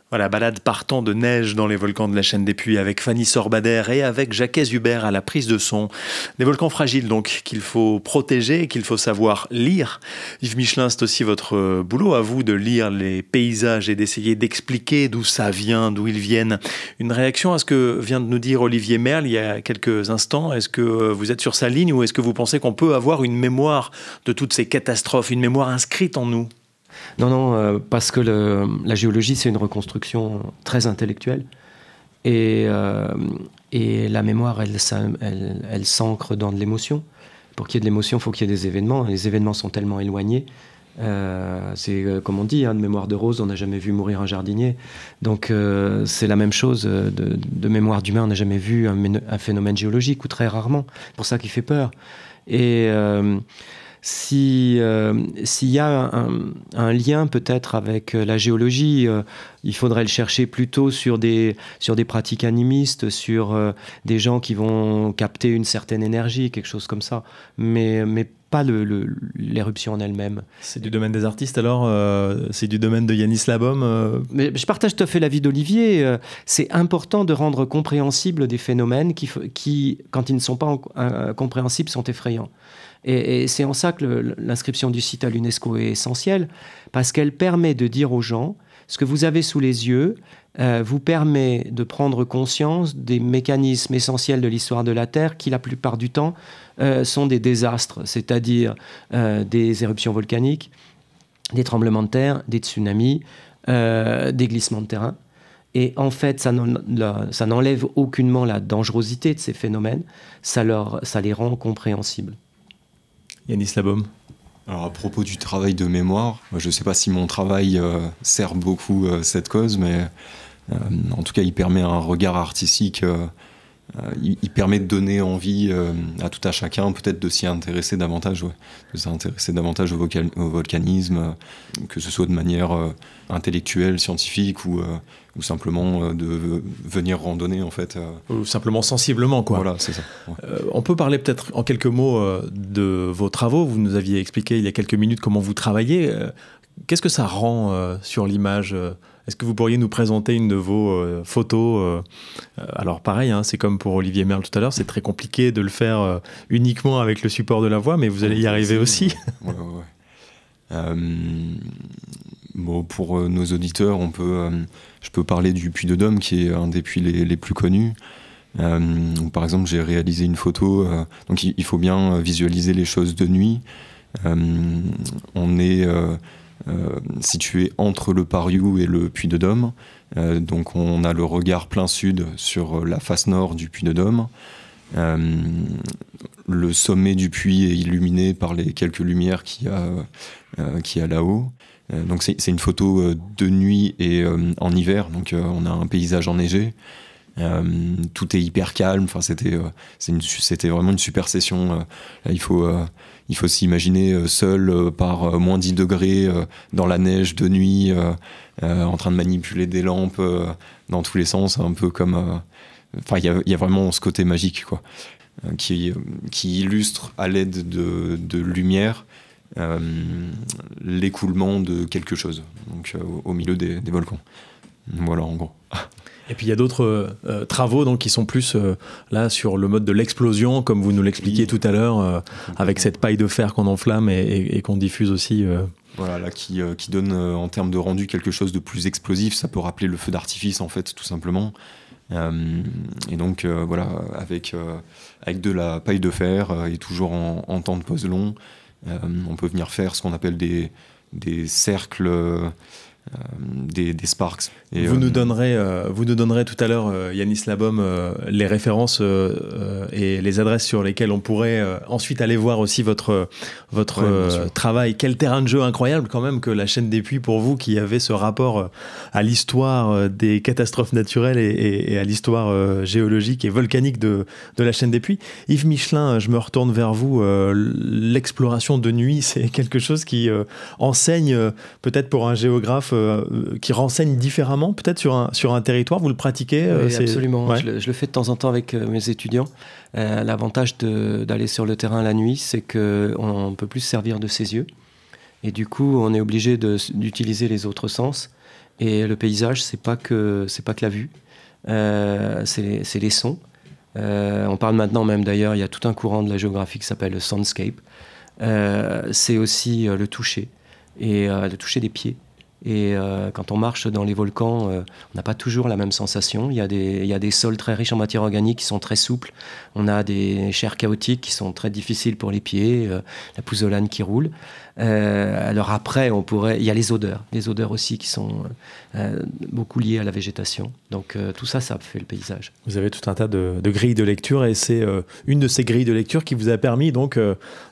Voilà, balade partant de neige dans les volcans de la chaîne des Puys avec Fanny Sorbader et avec Jacques Hubert à la prise de son. Des volcans fragiles donc qu'il faut protéger, qu'il faut savoir lire. Yves Michelin, c'est aussi votre boulot à vous de lire les paysages et d'essayer d'expliquer d'où ça vient, d'où ils viennent. Une réaction à ce que vient de nous dire Olivier Merle il y a quelques instants. Est-ce que vous êtes sur sa ligne ou est-ce que vous pensez qu'on peut avoir une mémoire de toutes ces catastrophes, une mémoire inscrite en nous ? Non, parce que la géologie, c'est une reconstruction très intellectuelle. Et la mémoire, elle s'ancre dans de l'émotion. Pour qu'il y ait de l'émotion, il faut qu'il y ait des événements. Les événements sont tellement éloignés. C'est comme on dit, de mémoire de rose, on n'a jamais vu mourir un jardinier. Donc c'est la même chose de mémoire d'humain. On n'a jamais vu un phénomène géologique, ou très rarement. C'est pour ça qu'il fait peur. Et... s'il y a un lien peut-être avec la géologie, il faudrait le chercher plutôt sur des pratiques animistes, sur des gens qui vont capter une certaine énergie, quelque chose comme ça, mais pas l'éruption en elle-même. C'est du domaine des artistes alors c'est du domaine de Yanis Labom Mais je partage tout à fait l'avis d'Olivier. C'est important de rendre compréhensibles des phénomènes qui, quand ils ne sont pas compréhensibles, sont effrayants. Et c'est en ça que l'inscription du site à l'UNESCO est essentielle, parce qu'elle permet de dire aux gens, ce que vous avez sous les yeux vous permet de prendre conscience des mécanismes essentiels de l'histoire de la Terre qui, la plupart du temps, sont des désastres, c'est-à-dire des éruptions volcaniques, des tremblements de terre, des tsunamis, des glissements de terrain. Et en fait, ça n'enlève aucunement la dangerosité de ces phénomènes, ça les rend compréhensibles. Yanis Labom. Alors à propos du travail de mémoire, je ne sais pas si mon travail sert beaucoup cette cause, mais en tout cas il permet un regard artistique, il permet de donner envie à tout à chacun peut-être de s'y intéresser davantage, de s'intéresser davantage au volcanisme, que ce soit de manière intellectuelle, scientifique ou simplement de venir randonner en fait. Ou simplement sensiblement quoi. Voilà, c'est ça. Ouais. On peut parler peut-être en quelques mots de vos travaux. Vous nous aviez expliqué il y a quelques minutes comment vous travaillez. Qu'est-ce que ça rend sur l'image ? Est-ce que vous pourriez nous présenter une de vos photos alors pareil, c'est comme pour Olivier Merle tout à l'heure, c'est très compliqué de le faire uniquement avec le support de la voix, mais vous allez y arriver aussi. Ouais. Bon, pour nos auditeurs, je peux parler du Puy de Dôme, qui est un des puits les plus connus. Par exemple, j'ai réalisé une photo, donc il faut bien visualiser les choses de nuit. On est situé entre le Pariou et le Puy de Dôme. Donc on a le regard plein sud sur la face nord du Puy de Dôme. Le sommet du puits est illuminé par les quelques lumières qu'il y a là-haut. Donc c'est une photo de nuit et en hiver, donc on a un paysage enneigé. Tout est hyper calme. Enfin, c'était vraiment une super session. Là, il faut s'imaginer seul par moins 10 degrés dans la neige de nuit, en train de manipuler des lampes dans tous les sens, un peu comme. Enfin, il y a vraiment ce côté magique, quoi, qui illustre à l'aide de lumière l'écoulement de quelque chose, donc au milieu des volcans. Voilà, en gros. Et puis il y a d'autres travaux donc, qui sont plus là sur le mode de l'explosion, comme vous nous l'expliquiez tout à l'heure, avec cette paille de fer qu'on enflamme et qu'on diffuse aussi. Voilà, là, qui donne en termes de rendu quelque chose de plus explosif. Ça peut rappeler le feu d'artifice, en fait, tout simplement. Et donc, voilà, avec de la paille de fer et toujours en temps de pause long, on peut venir faire ce qu'on appelle des cercles... des sparks. Et, vous nous donnerez tout à l'heure, Yanis Labom, les références et les adresses sur lesquelles on pourrait ensuite aller voir aussi votre travail. Quel terrain de jeu incroyable quand même que la chaîne des Puys pour vous, qui avez ce rapport à l'histoire des catastrophes naturelles et à l'histoire géologique et volcanique de la chaîne des Puys. Yves Michelin, je me retourne vers vous. L'exploration de nuit, c'est quelque chose qui enseigne peut-être pour un géographe qui renseigne différemment peut-être sur un territoire? Vous le pratiquez? Oui, absolument. Ouais. Je le fais de temps en temps avec mes étudiants. L'avantage d'aller sur le terrain la nuit, c'est qu'on peut plus se servir de ses yeux. Et du coup, on est obligé d'utiliser les autres sens. Et le paysage, c'est pas que la vue, c'est les sons. On parle maintenant même d'ailleurs, il y a tout un courant de la géographie qui s'appelle le soundscape. C'est aussi le toucher, et le toucher des pieds. Et quand on marche dans les volcans, on n'a pas toujours la même sensation. Il y a des sols très riches en matière organique qui sont très souples. On a des chairs chaotiques qui sont très difficiles pour les pieds, la pouzzolane qui roule. Alors après, il y a les odeurs aussi qui sont beaucoup liées à la végétation. Donc tout ça fait le paysage. Vous avez tout un tas de grilles de lecture, et c'est une de ces grilles de lecture qui vous a permis donc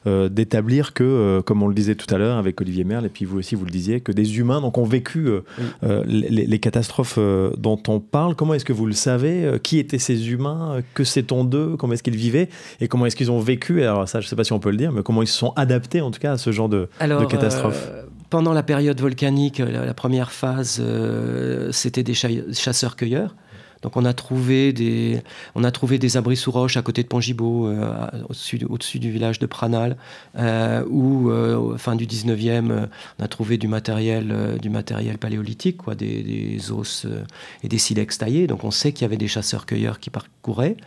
d'établir que, comme on le disait tout à l'heure avec Olivier Merle, et puis vous aussi vous le disiez, que des humains donc, ont vécu les catastrophes dont on parle. Comment est-ce que vous le savez? Qui étaient ces humains? Que sait-on d'eux? Comment est-ce qu'ils vivaient? Et comment est-ce qu'ils ont vécu? Alors ça, je ne sais pas si on peut le dire, mais comment ils se sont adaptés en tout cas à ce genre de catastrophe? Pendant la période volcanique, la première phase, c'était des chasseurs-cueilleurs. Donc on a trouvé des abris sous roche à côté de Pont-Gibaud, au-dessus du village de Pranal, où, fin du 19e, on a trouvé du matériel paléolithique, quoi, des os et des silex taillés. Donc on sait qu'il y avait des chasseurs-cueilleurs qui parcouraient.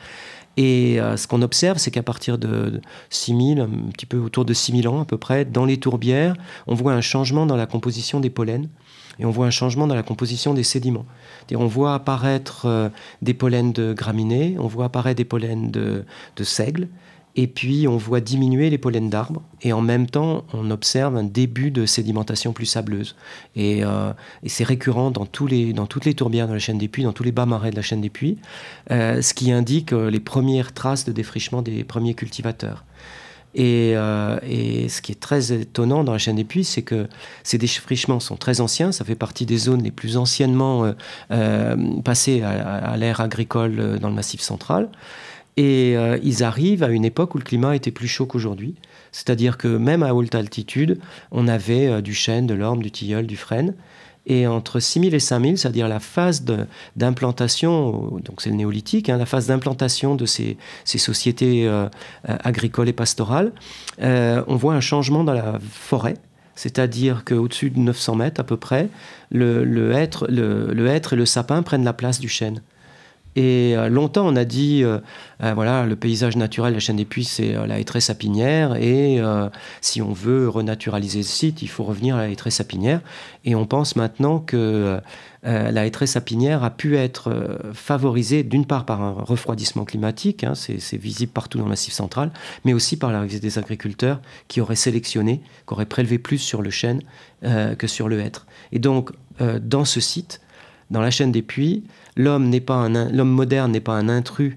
Et ce qu'on observe, c'est qu'à partir de 6000, un petit peu autour de 6000 ans à peu près, dans les tourbières, on voit un changement dans la composition des pollens, et on voit un changement dans la composition des sédiments. On voit apparaître des pollens de graminées, on voit apparaître des pollens de seigle, et puis on voit diminuer les pollens d'arbres, et en même temps on observe un début de sédimentation plus sableuse. Et c'est récurrent dans toutes les tourbières de la chaîne des Puys, dans tous les bas marais de la chaîne des Puys, ce qui indique les premières traces de défrichement des premiers cultivateurs. Et ce qui est très étonnant dans la chaîne des Puys, c'est que ces défrichements sont très anciens. Ça fait partie des zones les plus anciennement passées à l'ère agricole dans le Massif central. Et ils arrivent à une époque où le climat était plus chaud qu'aujourd'hui. C'est-à-dire que même à haute altitude, on avait du chêne, de l'orme, du tilleul, du frêne. Et entre 6000 et 5000, c'est-à-dire la phase d'implantation, donc c'est le néolithique, la phase d'implantation de ces sociétés agricoles et pastorales, on voit un changement dans la forêt. C'est-à-dire qu'au-dessus de 900 mètres à peu près, le hêtre et le sapin prennent la place du chêne. Et longtemps, on a dit, voilà, le paysage naturel de la chaîne des Puys, c'est la hêtraie sapinière. Et si on veut renaturaliser le site, il faut revenir à la hêtraie sapinière. Et on pense maintenant que la hêtraie sapinière a pu être favorisée d'une part par un refroidissement climatique, c'est visible partout dans le Massif central, mais aussi par l'arrivée des agriculteurs qui auraient sélectionné, qui auraient prélevé plus sur le chêne que sur le hêtre. Et donc, dans ce site, dans la chaîne des Puys, l'homme moderne n'est pas un intrus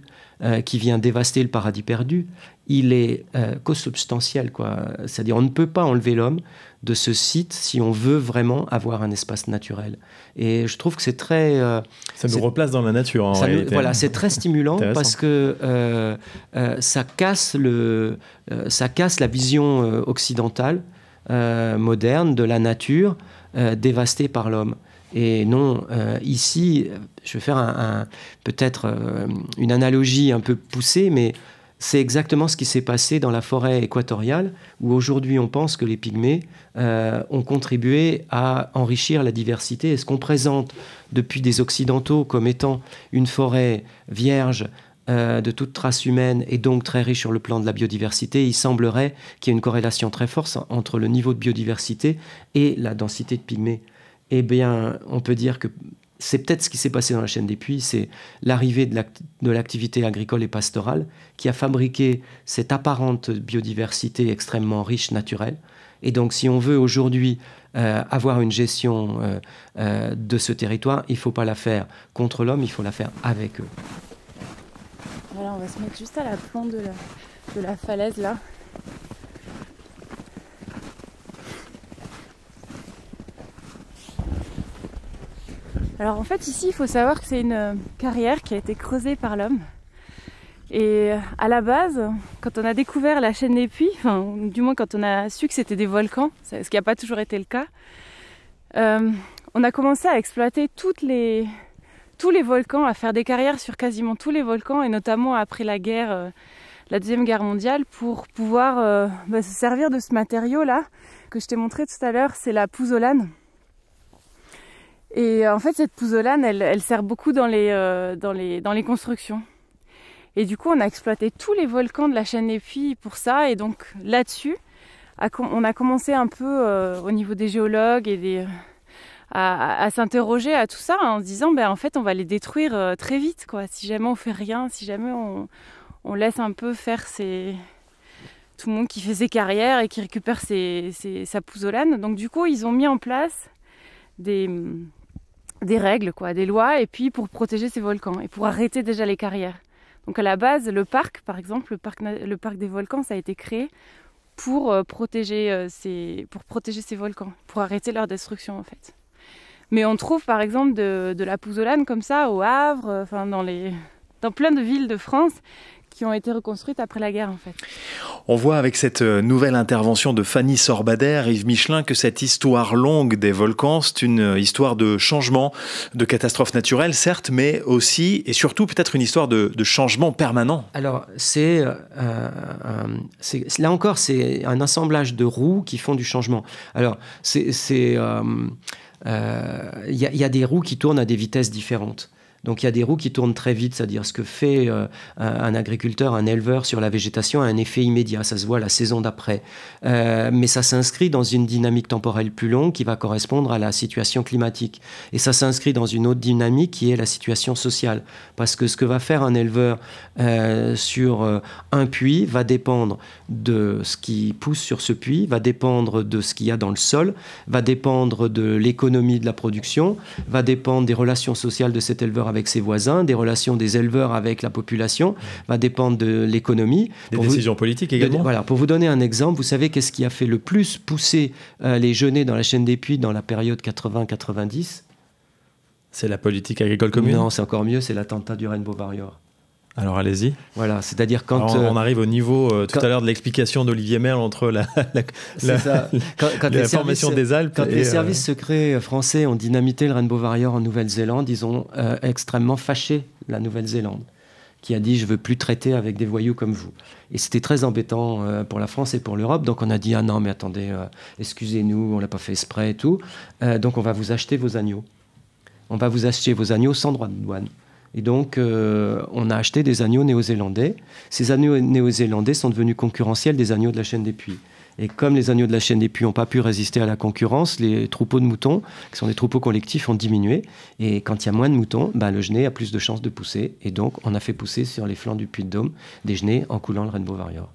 qui vient dévaster le paradis perdu. Il est consubstantiel, quoi. C'est-à-dire on ne peut pas enlever l'homme de ce site si on veut vraiment avoir un espace naturel. Et je trouve que c'est très... ça nous replace dans la nature, en réalité. Voilà, c'est très stimulant parce que ça casse la vision occidentale, moderne, de la nature dévastée par l'homme. Et non, ici, je vais faire peut-être une analogie un peu poussée, mais c'est exactement ce qui s'est passé dans la forêt équatoriale, où aujourd'hui on pense que les pygmées ont contribué à enrichir la diversité. Et ce qu'on présente depuis des Occidentaux comme étant une forêt vierge de toute trace humaine et donc très riche sur le plan de la biodiversité, il semblerait qu'il y ait une corrélation très forte entre le niveau de biodiversité et la densité de pygmées. Eh bien, on peut dire que c'est peut-être ce qui s'est passé dans la chaîne des Puys, c'est l'arrivée de l'activité agricole et pastorale qui a fabriqué cette apparente biodiversité extrêmement riche, naturelle. Et donc, si on veut aujourd'hui avoir une gestion de ce territoire, il ne faut pas la faire contre l'homme, il faut la faire avec eux. Voilà, on va se mettre juste à la plomb de la falaise, là. Alors en fait ici il faut savoir que c'est une carrière qui a été creusée par l'homme. Et à la base, quand on a découvert la chaîne des Puys, du moins quand on a su que c'était des volcans, ce qui n'a pas toujours été le cas, on a commencé à exploiter tous les volcans, à faire des carrières sur quasiment tous les volcans, et notamment après la Deuxième Guerre mondiale, pour pouvoir se servir de ce matériau-là que je t'ai montré tout à l'heure, c'est la pouzzolane. Et en fait, cette pouzzolane, elle sert beaucoup dans les constructions. Et du coup, on a exploité tous les volcans de la chaîne des Puys pour ça, et donc là-dessus, on a commencé un peu au niveau des géologues et à s'interroger à tout ça en se disant en fait on va les détruire très vite quoi, si jamais on fait rien, si jamais on laisse un peu faire tout le monde qui fait ses carrières et qui récupère sa pouzzolane. Donc du coup ils ont mis en place des règles quoi, des lois, et puis pour protéger ces volcans et pour arrêter déjà les carrières. Donc à la base le parc par exemple, le parc des volcans, ça a été créé pour protéger ces volcans, pour arrêter leur destruction en fait. Mais on trouve par exemple de la pouzzolane comme ça au Havre, dans plein de villes de France qui ont été reconstruites après la guerre en fait. On voit avec cette nouvelle intervention de Fanny Sorbader, Yves Michelin, que cette histoire longue des volcans, c'est une histoire de changement, de catastrophes naturelles certes, mais aussi et surtout peut-être une histoire de changement permanent. Alors là encore, c'est un assemblage de roues qui font du changement. Alors il y a des roues qui tournent à des vitesses différentes. Donc il y a des roues qui tournent très vite, c'est-à-dire ce que fait un agriculteur, un éleveur sur la végétation a un effet immédiat, ça se voit la saison d'après. Mais ça s'inscrit dans une dynamique temporelle plus longue qui va correspondre à la situation climatique. Et ça s'inscrit dans une autre dynamique qui est la situation sociale. Parce que ce que va faire un éleveur sur un puits va dépendre de ce qui pousse sur ce puits, va dépendre de ce qu'il y a dans le sol, va dépendre de l'économie de la production, va dépendre des relations sociales de cet éleveur avec ses voisins, des relations des éleveurs avec la population, va dépendre de l'économie. Des décisions politiques également. Voilà, pour vous donner un exemple, vous savez qu'est-ce qui a fait le plus pousser les genêts dans la chaîne des Puys dans la période 80-90 ? C'est la politique agricole commune ? Non, c'est encore mieux, c'est l'attentat du Rainbow Warrior. Alors allez-y. Voilà, c'est-à-dire quand... Alors, on arrive au niveau tout à l'heure de l'explication d'Olivier Merle entre la formation des Alpes. Quand les services secrets français ont dynamité le Rainbow Warrior en Nouvelle-Zélande, ils ont extrêmement fâché la Nouvelle-Zélande, qui a dit « je veux plus traiter avec des voyous comme vous ». Et c'était très embêtant pour la France et pour l'Europe. Donc on a dit « ah non, mais attendez, excusez-nous, on l'a pas fait exprès et tout. Donc on va vous acheter vos agneaux. On va vous acheter vos agneaux sans droit de douane ». Et donc, on a acheté des agneaux néo-zélandais. Ces agneaux néo-zélandais sont devenus concurrentiels des agneaux de la chaîne des Puys. Et comme les agneaux de la chaîne des Puys n'ont pas pu résister à la concurrence, les troupeaux de moutons, qui sont des troupeaux collectifs, ont diminué. Et quand il y a moins de moutons, le genet a plus de chances de pousser. Et donc, on a fait pousser sur les flancs du Puy-de-Dôme des genêts en coulant le Rainbow Warrior.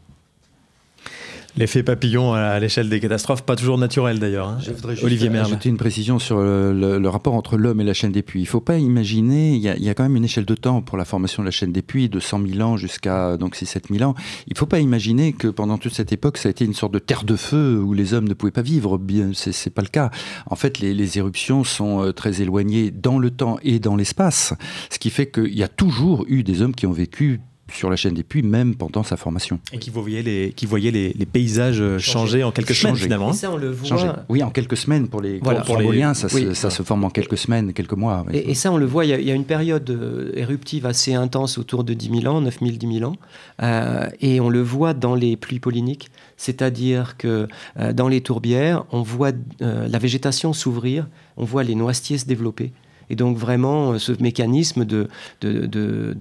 L'effet papillon à l'échelle des catastrophes, pas toujours naturel d'ailleurs. Hein. Je voudrais juste Olivier Merle. ajouter une précision sur le rapport entre l'homme et la chaîne des Puys. Il ne faut pas imaginer, il y a quand même une échelle de temps pour la formation de la chaîne des Puys, de 100 000 ans jusqu'à 6-7 000 ans. Il ne faut pas imaginer que pendant toute cette époque, ça a été une sorte de terre de feu où les hommes ne pouvaient pas vivre. Ce n'est pas le cas. En fait, les éruptions sont très éloignées dans le temps et dans l'espace, ce qui fait qu'il y a toujours eu des hommes qui ont vécu sur la chaîne des Puys, même pendant sa formation. Et qui voyaient les paysages changer en quelques semaines, finalement. Et ça, on le voit... Changer. Oui, en quelques semaines. Pour les Mongoliens, ça se forme en quelques semaines, quelques mois. Et ça, on le voit, il y a une période éruptive assez intense autour de 10 000 ans, 9 000, 10 000 ans. Et on le voit dans les pluies polliniques. C'est-à-dire que dans les tourbières, on voit la végétation s'ouvrir, on voit les noisetiers se développer. Et donc vraiment ce mécanisme de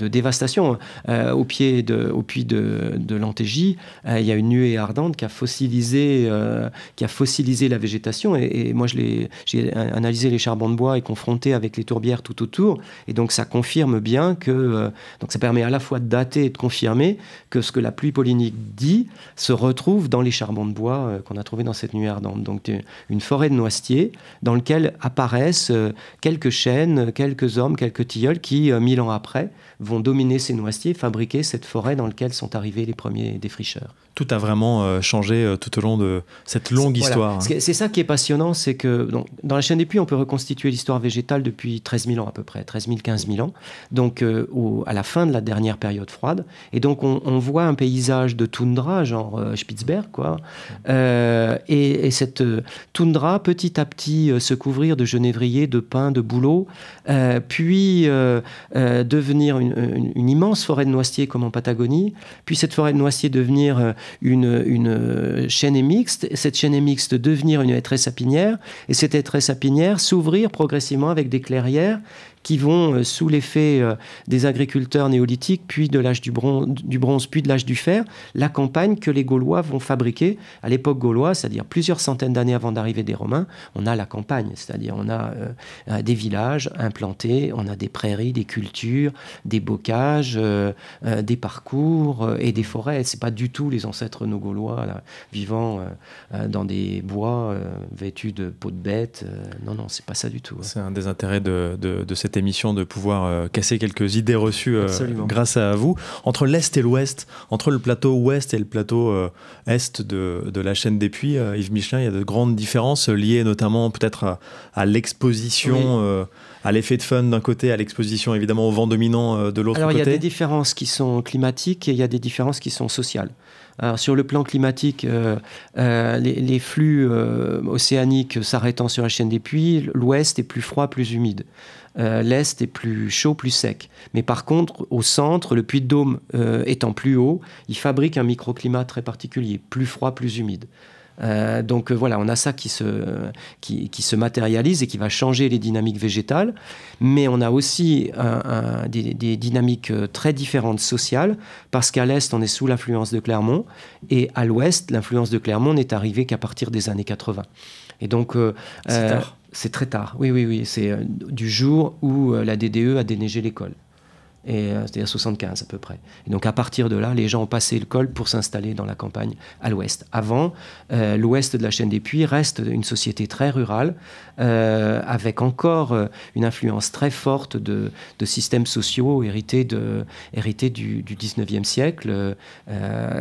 dévastation. Au puits de l'Antégie, il y a une nuée ardente qui a fossilisé la végétation. Et moi, j'ai analysé les charbons de bois et confronté avec les tourbières tout autour. Et donc ça confirme bien que... donc ça permet à la fois de dater et de confirmer que ce que la pluie pollinique dit se retrouve dans les charbons de bois qu'on a trouvés dans cette nuée ardente. Donc une forêt de noisetiers dans laquelle apparaissent quelques chênes, quelques ormes, quelques tilleuls qui, 1000 ans après, vont dominer ces noisetiers, fabriquer cette forêt dans laquelle sont arrivés les premiers défricheurs. Tout a vraiment changé tout au long de cette longue histoire. C'est ça qui est passionnant, c'est que dans la chaîne des Puys, on peut reconstituer l'histoire végétale depuis 13 000 ans à peu près, 13 000, 15 000 ans, donc à la fin de la dernière période froide. Et donc on voit un paysage de toundra, genre Spitzberg, quoi. Et cette toundra, petit à petit, se couvrir de genévriers, de pins, de bouleaux, puis devenir une immense forêt de noisetiers comme en Patagonie, puis cette forêt de noisetiers devenir une chênaie mixte, cette chênaie mixte devenir une hêtraie sapinière, et cette hêtraie sapinière s'ouvrir progressivement avec des clairières qui vont, sous l'effet des agriculteurs néolithiques, puis de l'âge du bronze, puis de l'âge du fer, la campagne que les Gaulois vont fabriquer à l'époque gauloise, c'est-à-dire plusieurs centaines d'années avant l'arrivée des Romains. On a la campagne, c'est-à-dire on a des villages implantés, on a des prairies, des cultures, des bocages, des parcours et des forêts. C'est pas du tout les ancêtres nos Gaulois là, vivant dans des bois vêtus de peaux de bêtes. Non, c'est pas ça du tout. C'est un des intérêts de cette émission de pouvoir casser quelques idées reçues grâce à vous. Entre l'Est et l'Ouest, entre le plateau Ouest et le plateau Est de la chaîne des Puys, Yves Michelin, il y a de grandes différences liées notamment peut-être à l'exposition, à l'effet de fun d'un côté, à l'exposition évidemment au vent dominant de l'autre côté. Alors il y a des différences qui sont climatiques et il y a des différences qui sont sociales. Alors, sur le plan climatique, les flux océaniques s'arrêtant sur la chaîne des Puys, l'ouest est plus froid, plus humide. L'est est plus chaud, plus sec. Mais par contre, au centre, le Puy-de-Dôme étant plus haut, il fabrique un microclimat très particulier, plus froid, plus humide. Donc voilà, on a ça qui se matérialise et qui va changer les dynamiques végétales, mais on a aussi des dynamiques très différentes sociales, parce qu'à l'est on est sous l'influence de Clermont et à l'ouest l'influence de Clermont n'est arrivée qu'à partir des années 80. Et donc c'est tard. C'est très tard, oui, c'est du jour où la DDE a déneigé l'école. C'est-à-dire 75 à peu près. Et donc à partir de là, les gens ont passé le col pour s'installer dans la campagne à l'ouest. Avant, l'ouest de la chaîne des Puys reste une société très rurale, avec encore une influence très forte de systèmes sociaux hérités du 19e siècle.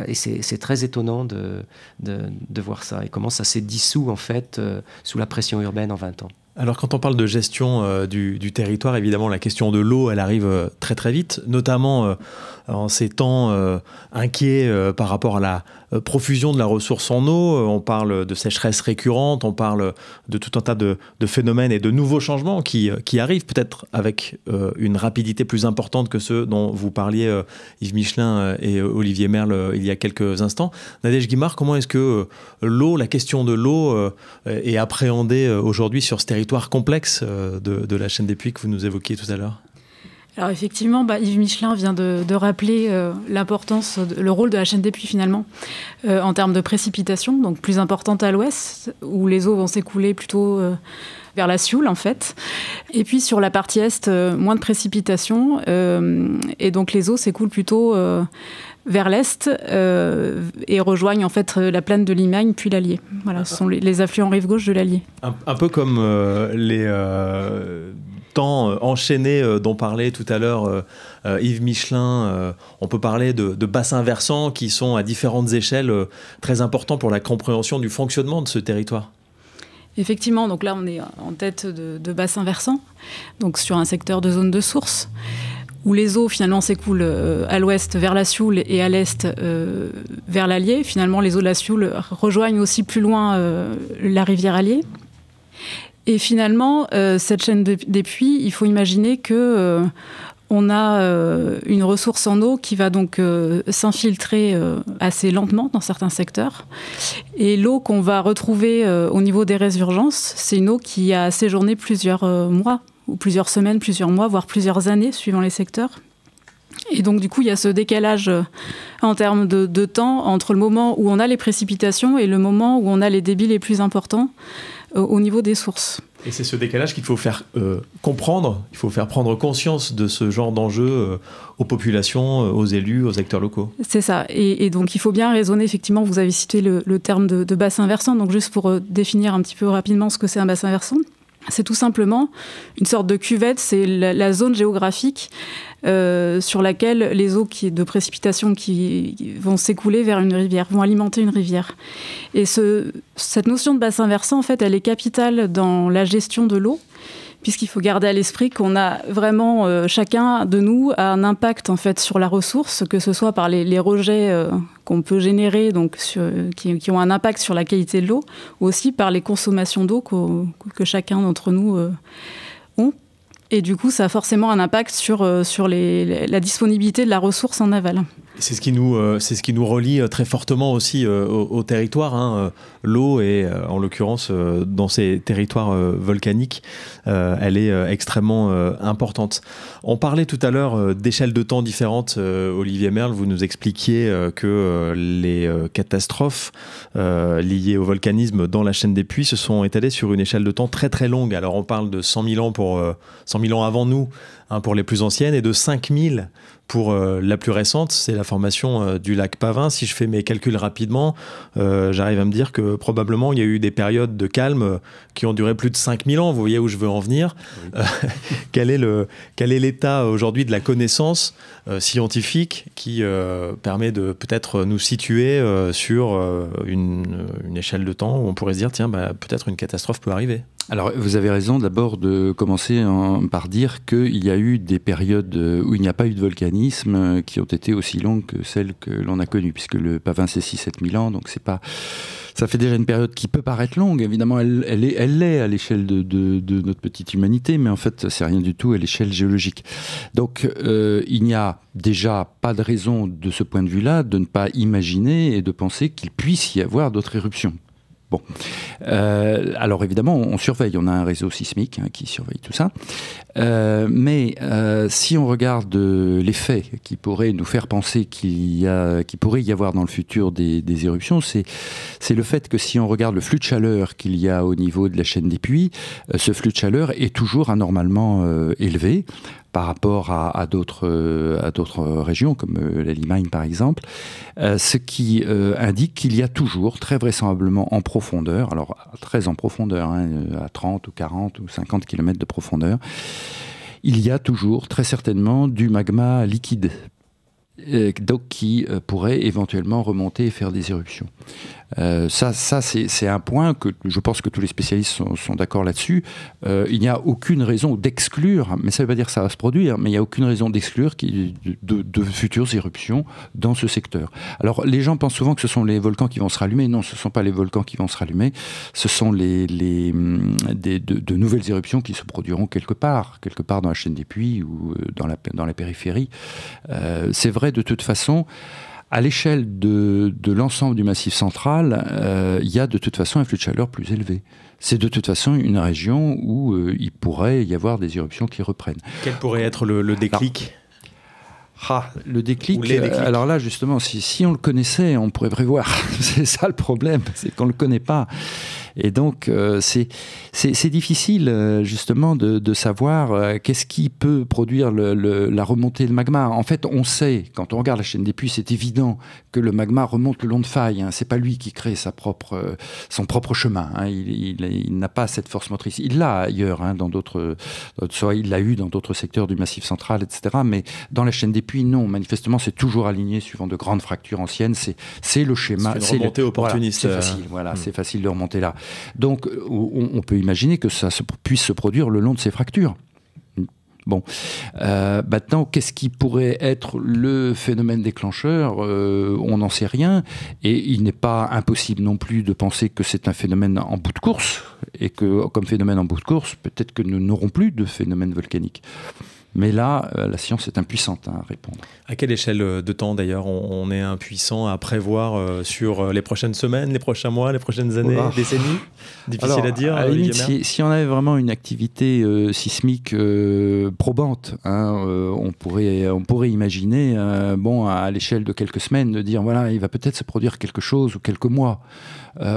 Et c'est très étonnant de voir ça, et comment ça s'est dissous en fait sous la pression urbaine en 20 ans. Alors quand on parle de gestion du territoire, évidemment la question de l'eau, elle arrive très très vite, notamment en ces temps inquiets par rapport à la profusion de la ressource en eau. On parle de sécheresse récurrente, on parle de tout un tas de phénomènes et de nouveaux changements qui arrivent peut-être avec une rapidité plus importante que ceux dont vous parliez Yves Michelin et Olivier Merle il y a quelques instants. Nadège Guimard, comment est-ce que l'eau, la question de l'eau est appréhendée aujourd'hui sur ce territoire complexe de la chaîne des Puys que vous nous évoquiez tout à l'heure? Alors effectivement, Yves Michelin vient de rappeler l'importance, le rôle de la chaîne des Puys finalement, en termes de précipitation, donc plus importante à l'ouest, où les eaux vont s'écouler plutôt vers la Sioule en fait. Et puis sur la partie est, moins de précipitations, et donc les eaux s'écoulent plutôt vers l'est et rejoignent en fait la plaine de Limagne puis l'Allier. Voilà, ce sont les affluents rive gauche de l'Allier. Un peu comme les temps enchaînés dont parlait tout à l'heure Yves Michelin. On peut parler de bassins versants qui sont à différentes échelles très importants pour la compréhension du fonctionnement de ce territoire. Effectivement, donc là on est en tête de bassins versants, donc sur un secteur de zone de source, où les eaux finalement s'écoulent à l'ouest vers la Sioule et à l'est vers l'Allier. Finalement, les eaux de la Sioule rejoignent aussi plus loin la rivière Allier. Et finalement, cette chaîne des puits, il faut imaginer que on a une ressource en eau qui va donc s'infiltrer assez lentement dans certains secteurs. Et l'eau qu'on va retrouver au niveau des résurgences, c'est une eau qui a séjourné plusieurs mois, ou plusieurs semaines, plusieurs mois, voire plusieurs années, suivant les secteurs. Et donc, du coup, il y a ce décalage en termes de temps entre le moment où on a les précipitations et le moment où on a les débits les plus importants au niveau des sources. Et c'est ce décalage qu'il faut faire comprendre, il faut faire prendre conscience de ce genre d'enjeux aux populations, aux élus, aux acteurs locaux. C'est ça. Et donc, il faut bien raisonner, effectivement, vous avez cité le terme de bassin versant, donc juste pour définir un petit peu rapidement ce que c'est un bassin versant. C'est tout simplement une sorte de cuvette, c'est la zone géographique sur laquelle les eaux de précipitation qui vont s'écouler vers une rivière, vont alimenter une rivière. Et cette notion de bassin versant, en fait, elle est capitale dans la gestion de l'eau, puisqu'il faut garder à l'esprit qu'on a vraiment, chacun de nous a un impact en fait sur la ressource, que ce soit par les rejets qu'on peut générer, donc qui ont un impact sur la qualité de l'eau, ou aussi par les consommations d'eau que chacun d'entre nous ont. Et du coup, ça a forcément un impact sur la disponibilité de la ressource en aval. C'est ce qui nous relie très fortement aussi au territoire. Hein. L'eau est, en l'occurrence, dans ces territoires volcaniques, elle est extrêmement importante. On parlait tout à l'heure d'échelles de temps différentes. Olivier Merle, vous nous expliquiez que les catastrophes liées au volcanisme dans la chaîne des Puys se sont étalées sur une échelle de temps très très longue. Alors on parle de 100 000 ans pour 100 000 ans avant nous, hein, pour les plus anciennes, et de 5 000 pour la plus récente, c'est la formation du lac Pavin. Si je fais mes calculs rapidement, j'arrive à me dire que probablement il y a eu des périodes de calme qui ont duré plus de 5000 ans. Vous voyez où je veux en venir. Oui. Quel est l'état aujourd'hui de la connaissance scientifique qui permet de peut-être nous situer sur une échelle de temps où on pourrait se dire, tiens, peut-être une catastrophe peut arriver? Alors, vous avez raison d'abord de commencer par dire qu'il y a eu des périodes où il n'y a pas eu de volcanisme qui ont été aussi longues que celles que l'on a connues, puisque le Pavin, c'est 6-7 000 ans, donc c'est pas... Ça fait déjà une période qui peut paraître longue, évidemment, elle l'est à l'échelle de notre petite humanité, mais en fait, c'est rien du tout à l'échelle géologique. Donc, il n'y a déjà pas de raison, de ce point de vue-là, de ne pas imaginer et de penser qu'il puisse y avoir d'autres éruptions. Bon, alors évidemment, on surveille, on a un réseau sismique qui surveille tout ça, mais si on regarde les faits qui pourraient nous faire penser qu'il pourrait y avoir dans le futur des éruptions, c'est le fait que si on regarde le flux de chaleur qu'il y a au niveau de la chaîne des Puys, ce flux de chaleur est toujours anormalement élevé par rapport à d'autres régions, comme la Limagne par exemple, ce qui indique qu'il y a toujours, très vraisemblablement en profondeur, alors très en profondeur, à 30 ou 40 ou 50 km de profondeur, il y a toujours très certainement du magma liquide, donc qui pourrait éventuellement remonter et faire des éruptions. Ça c'est un point que je pense que tous les spécialistes sont d'accord là-dessus. Il n'y a aucune raison d'exclure, mais ça ne veut pas dire que ça va se produire, mais il n'y a aucune raison d'exclure de futures éruptions dans ce secteur. Alors les gens pensent souvent que ce sont les volcans qui vont se rallumer. Non, ce ne sont pas les volcans qui vont se rallumer, ce sont de nouvelles éruptions qui se produiront quelque part dans la chaîne des Puys ou dans la périphérie. C'est vrai de toute façon. À l'échelle de l'ensemble du Massif central, il y a de toute façon un flux de chaleur plus élevé. C'est de toute façon une région où il pourrait y avoir des éruptions qui reprennent. Quel pourrait être le déclic ? Le déclic, alors là justement, si on le connaissait, on pourrait prévoir. C'est ça le problème, c'est qu'on ne le connaît pas. Et donc, c'est difficile justement de savoir qu'est-ce qui peut produire la remontée de magma. En fait, on sait, quand on regarde la chaîne des Puys, c'est évident que le magma remonte le long de failles. C'est pas lui qui crée son propre chemin. Il n'a pas cette force motrice. Il l'a ailleurs, dans d'autres, soit il l'a eu dans d'autres secteurs du Massif central, etc. Mais dans la chaîne des Puys, non. Manifestement, c'est toujours aligné suivant de grandes fractures anciennes. C'est le schéma. C'est une remontée opportuniste. Voilà, c'est facile. C'est facile de remonter là. Donc, on peut imaginer que ça puisse se produire le long de ces fractures. Bon, maintenant, qu'est-ce qui pourrait être le phénomène déclencheur ? On n'en sait rien, et il n'est pas impossible non plus de penser que c'est un phénomène en bout de course, et que, comme phénomène en bout de course, peut-être que nous n'aurons plus de phénomène volcanique. Mais là, la science est impuissante à répondre. À quelle échelle de temps, d'ailleurs, on est impuissant à prévoir sur les prochaines semaines, les prochains mois, les prochaines années, décennies ? Difficile à dire. À la limite, si on avait vraiment une activité sismique probante, on pourrait imaginer, à l'échelle de quelques semaines, de dire, voilà, il va peut-être se produire quelque chose ou quelques mois.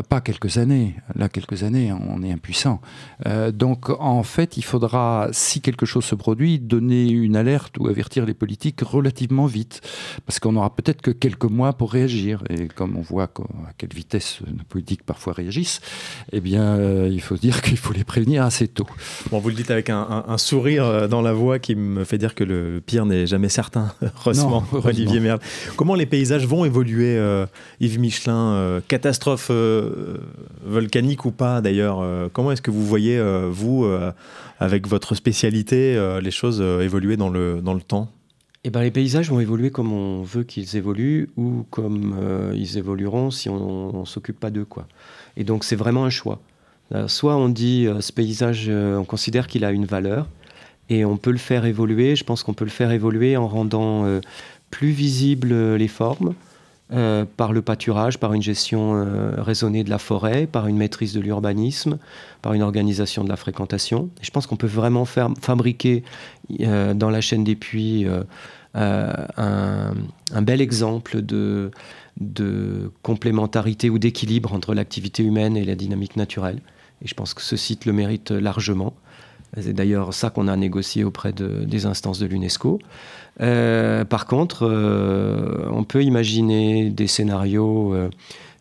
Pas quelques années. Là, quelques années, on est impuissant. Donc, en fait, il faudra, si quelque chose se produit, donner une alerte ou avertir les politiques relativement vite. Parce qu'on n'aura peut-être que quelques mois pour réagir. Et comme on voit à quelle vitesse nos politiques parfois réagissent, eh bien, il faut dire qu'il faut les prévenir assez tôt. Bon, vous le dites avec un sourire dans la voix qui me fait dire que le pire n'est jamais certain, heureusement, Olivier Merle. Comment les paysages vont évoluer, Yves Michelin? Catastrophe volcanique ou pas, d'ailleurs, comment est-ce que vous voyez, vous, avec votre spécialité, les choses évoluer dans le temps? Eh ben, les paysages vont évoluer comme on veut qu'ils évoluent ou comme ils évolueront si on ne s'occupe pas d'eux, quoi. Et donc, c'est vraiment un choix. Soit on dit, ce paysage, on considère qu'il a une valeur et on peut le faire évoluer. Je pense qu'on peut le faire évoluer en rendant plus visibles les formes, par le pâturage, par une gestion raisonnée de la forêt, par une maîtrise de l'urbanisme, par une organisation de la fréquentation. Et je pense qu'on peut vraiment fabriquer dans la chaîne des Puys un bel exemple de complémentarité ou d'équilibre entre l'activité humaine et la dynamique naturelle. Et je pense que ce site le mérite largement. C'est d'ailleurs ça qu'on a négocié auprès des instances de l'UNESCO. Par contre, on peut imaginer des scénarios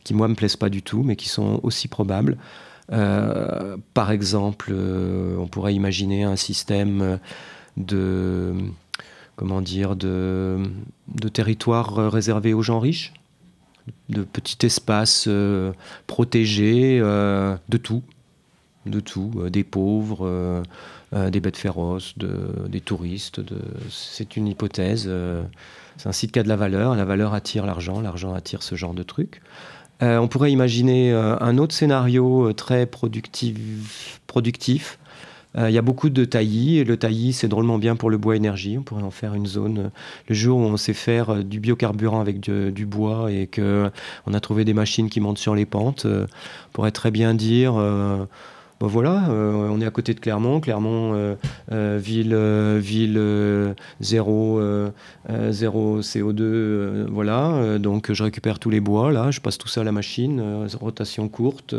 qui, moi, me plaisent pas du tout, mais qui sont aussi probables. Par exemple, on pourrait imaginer un système de territoire réservé aux gens riches, de petits espaces protégés de tout, des pauvres, des bêtes féroces, des touristes. C'est une hypothèse. C'est un site qui a de la valeur attire l'argent attire ce genre de trucs. On pourrait imaginer un autre scénario très productif. Il y a beaucoup de taillis, et le taillis, c'est drôlement bien pour le bois énergie. On pourrait en faire une zone. Le jour où on sait faire du biocarburant avec du bois et qu'on a trouvé des machines qui montent sur les pentes, on pourrait très bien dire... on est à côté de Clermont, ville zéro CO2, donc je récupère tous les bois, là, je passe tout ça à la machine, rotation courte,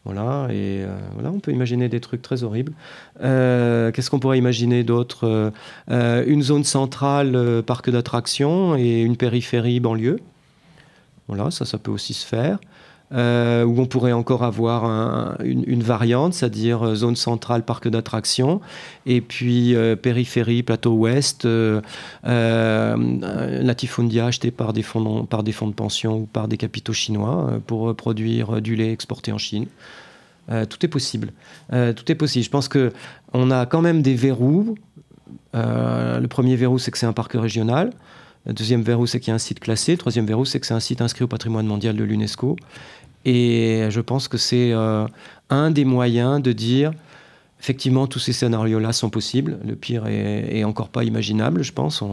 on peut imaginer des trucs très horribles. Qu'est-ce qu'on pourrait imaginer d'autre? Une zone centrale, parc d'attractions, et une périphérie banlieue. Voilà, ça peut aussi se faire. Où on pourrait encore avoir une variante, c'est-à-dire zone centrale, parc d'attractions, et puis périphérie, plateau ouest, latifundia acheté par des fonds de pension ou par des capitaux chinois pour produire du lait exporté en Chine. Tout est possible. Je pense qu'on a quand même des verrous. Le premier verrou, c'est que c'est un parc régional. Le deuxième verrou, c'est qu'il y a un site classé. Le troisième verrou, c'est que c'est un site inscrit au patrimoine mondial de l'UNESCO. Et je pense que c'est un des moyens de dire, effectivement, tous ces scénarios-là sont possibles. Le pire est encore pas imaginable, je pense.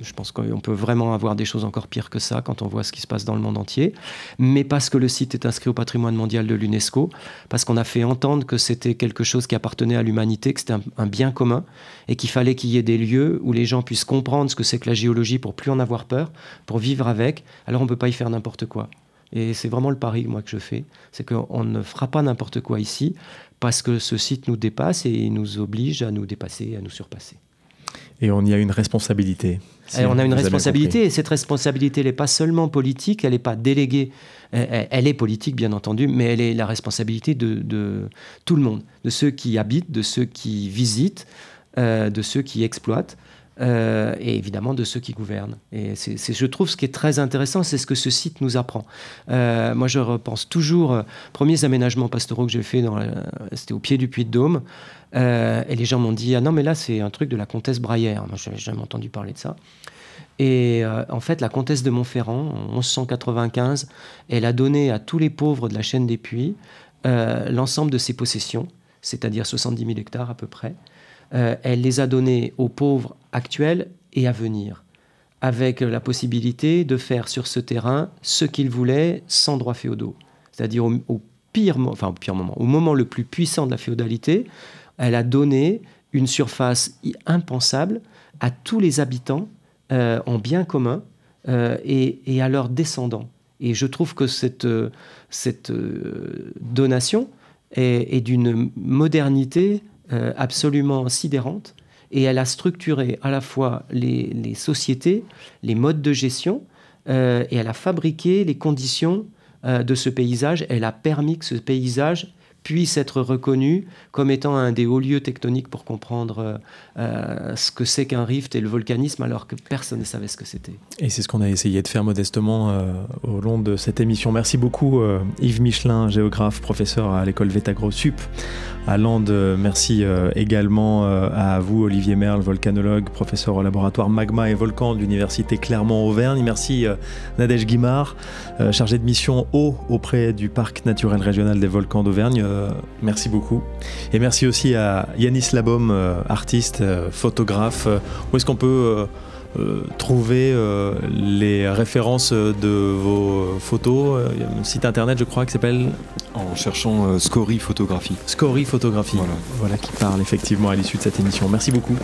Je pense qu'on peut vraiment avoir des choses encore pires que ça quand on voit ce qui se passe dans le monde entier. Mais parce que le site est inscrit au patrimoine mondial de l'UNESCO, parce qu'on a fait entendre que c'était quelque chose qui appartenait à l'humanité, que c'était un bien commun, et qu'il fallait qu'il y ait des lieux où les gens puissent comprendre ce que c'est que la géologie pour plus en avoir peur, pour vivre avec. Alors on ne peut pas y faire n'importe quoi. Et c'est vraiment le pari, moi, que je fais. C'est qu'on ne fera pas n'importe quoi ici, parce que ce site nous dépasse et il nous oblige à nous dépasser, à nous surpasser. Et on y a une responsabilité. On a une responsabilité, et cette responsabilité, elle n'est pas seulement politique, elle n'est pas déléguée. Elle est politique, bien entendu, mais elle est la responsabilité de tout le monde, de ceux qui habitent, de ceux qui visitent, de ceux qui exploitent. Et évidemment de ceux qui gouvernent. Et je trouve ce qui est très intéressant, c'est ce que ce site nous apprend. Moi, je repense toujours, premiers aménagements pastoraux que j'ai fait, c'était au pied du Puy-de-Dôme, et les gens m'ont dit « Ah non, mais là, c'est un truc de la comtesse Braillère ». Moi, je n'avais jamais entendu parler de ça. Et en fait, la comtesse de Montferrand, en 1195, elle a donné à tous les pauvres de la chaîne des Puys l'ensemble de ses possessions, c'est-à-dire 70 000 hectares à peu près. Elle les a donnés aux pauvres actuels et à venir, avec la possibilité de faire sur ce terrain ce qu'ils voulaient sans droits féodaux. C'est-à-dire au moment le plus puissant de la féodalité, elle a donné une surface impensable à tous les habitants en bien commun et à leurs descendants. Et je trouve que cette donation est d'une modernité absolument sidérante. Et elle a structuré à la fois les sociétés, les modes de gestion, et elle a fabriqué les conditions de ce paysage. Elle a permis que ce paysage puisse être reconnu comme étant un des hauts lieux tectoniques pour comprendre ce que c'est qu'un rift et le volcanisme, alors que personne ne savait ce que c'était. Et c'est ce qu'on a essayé de faire modestement au long de cette émission. Merci beaucoup Yves Michelin, géographe, professeur à l'école VetaGroSup à Landes. Merci également à vous Olivier Merle, volcanologue, professeur au laboratoire Magma et Volcan de l'Université Clermont-Auvergne. Merci Nadège Guimard, chargée de mission eau auprès du Parc naturel régional des volcans d'Auvergne. Merci beaucoup. Et merci aussi à Yanis Labaume, artiste, photographe. Où est-ce qu'on peut trouver les références de vos photos? Il y a un site internet, je crois, qui s'appelle... En cherchant Scory Photographie. Scory Photographie, voilà, qui parle effectivement à l'issue de cette émission. Merci beaucoup.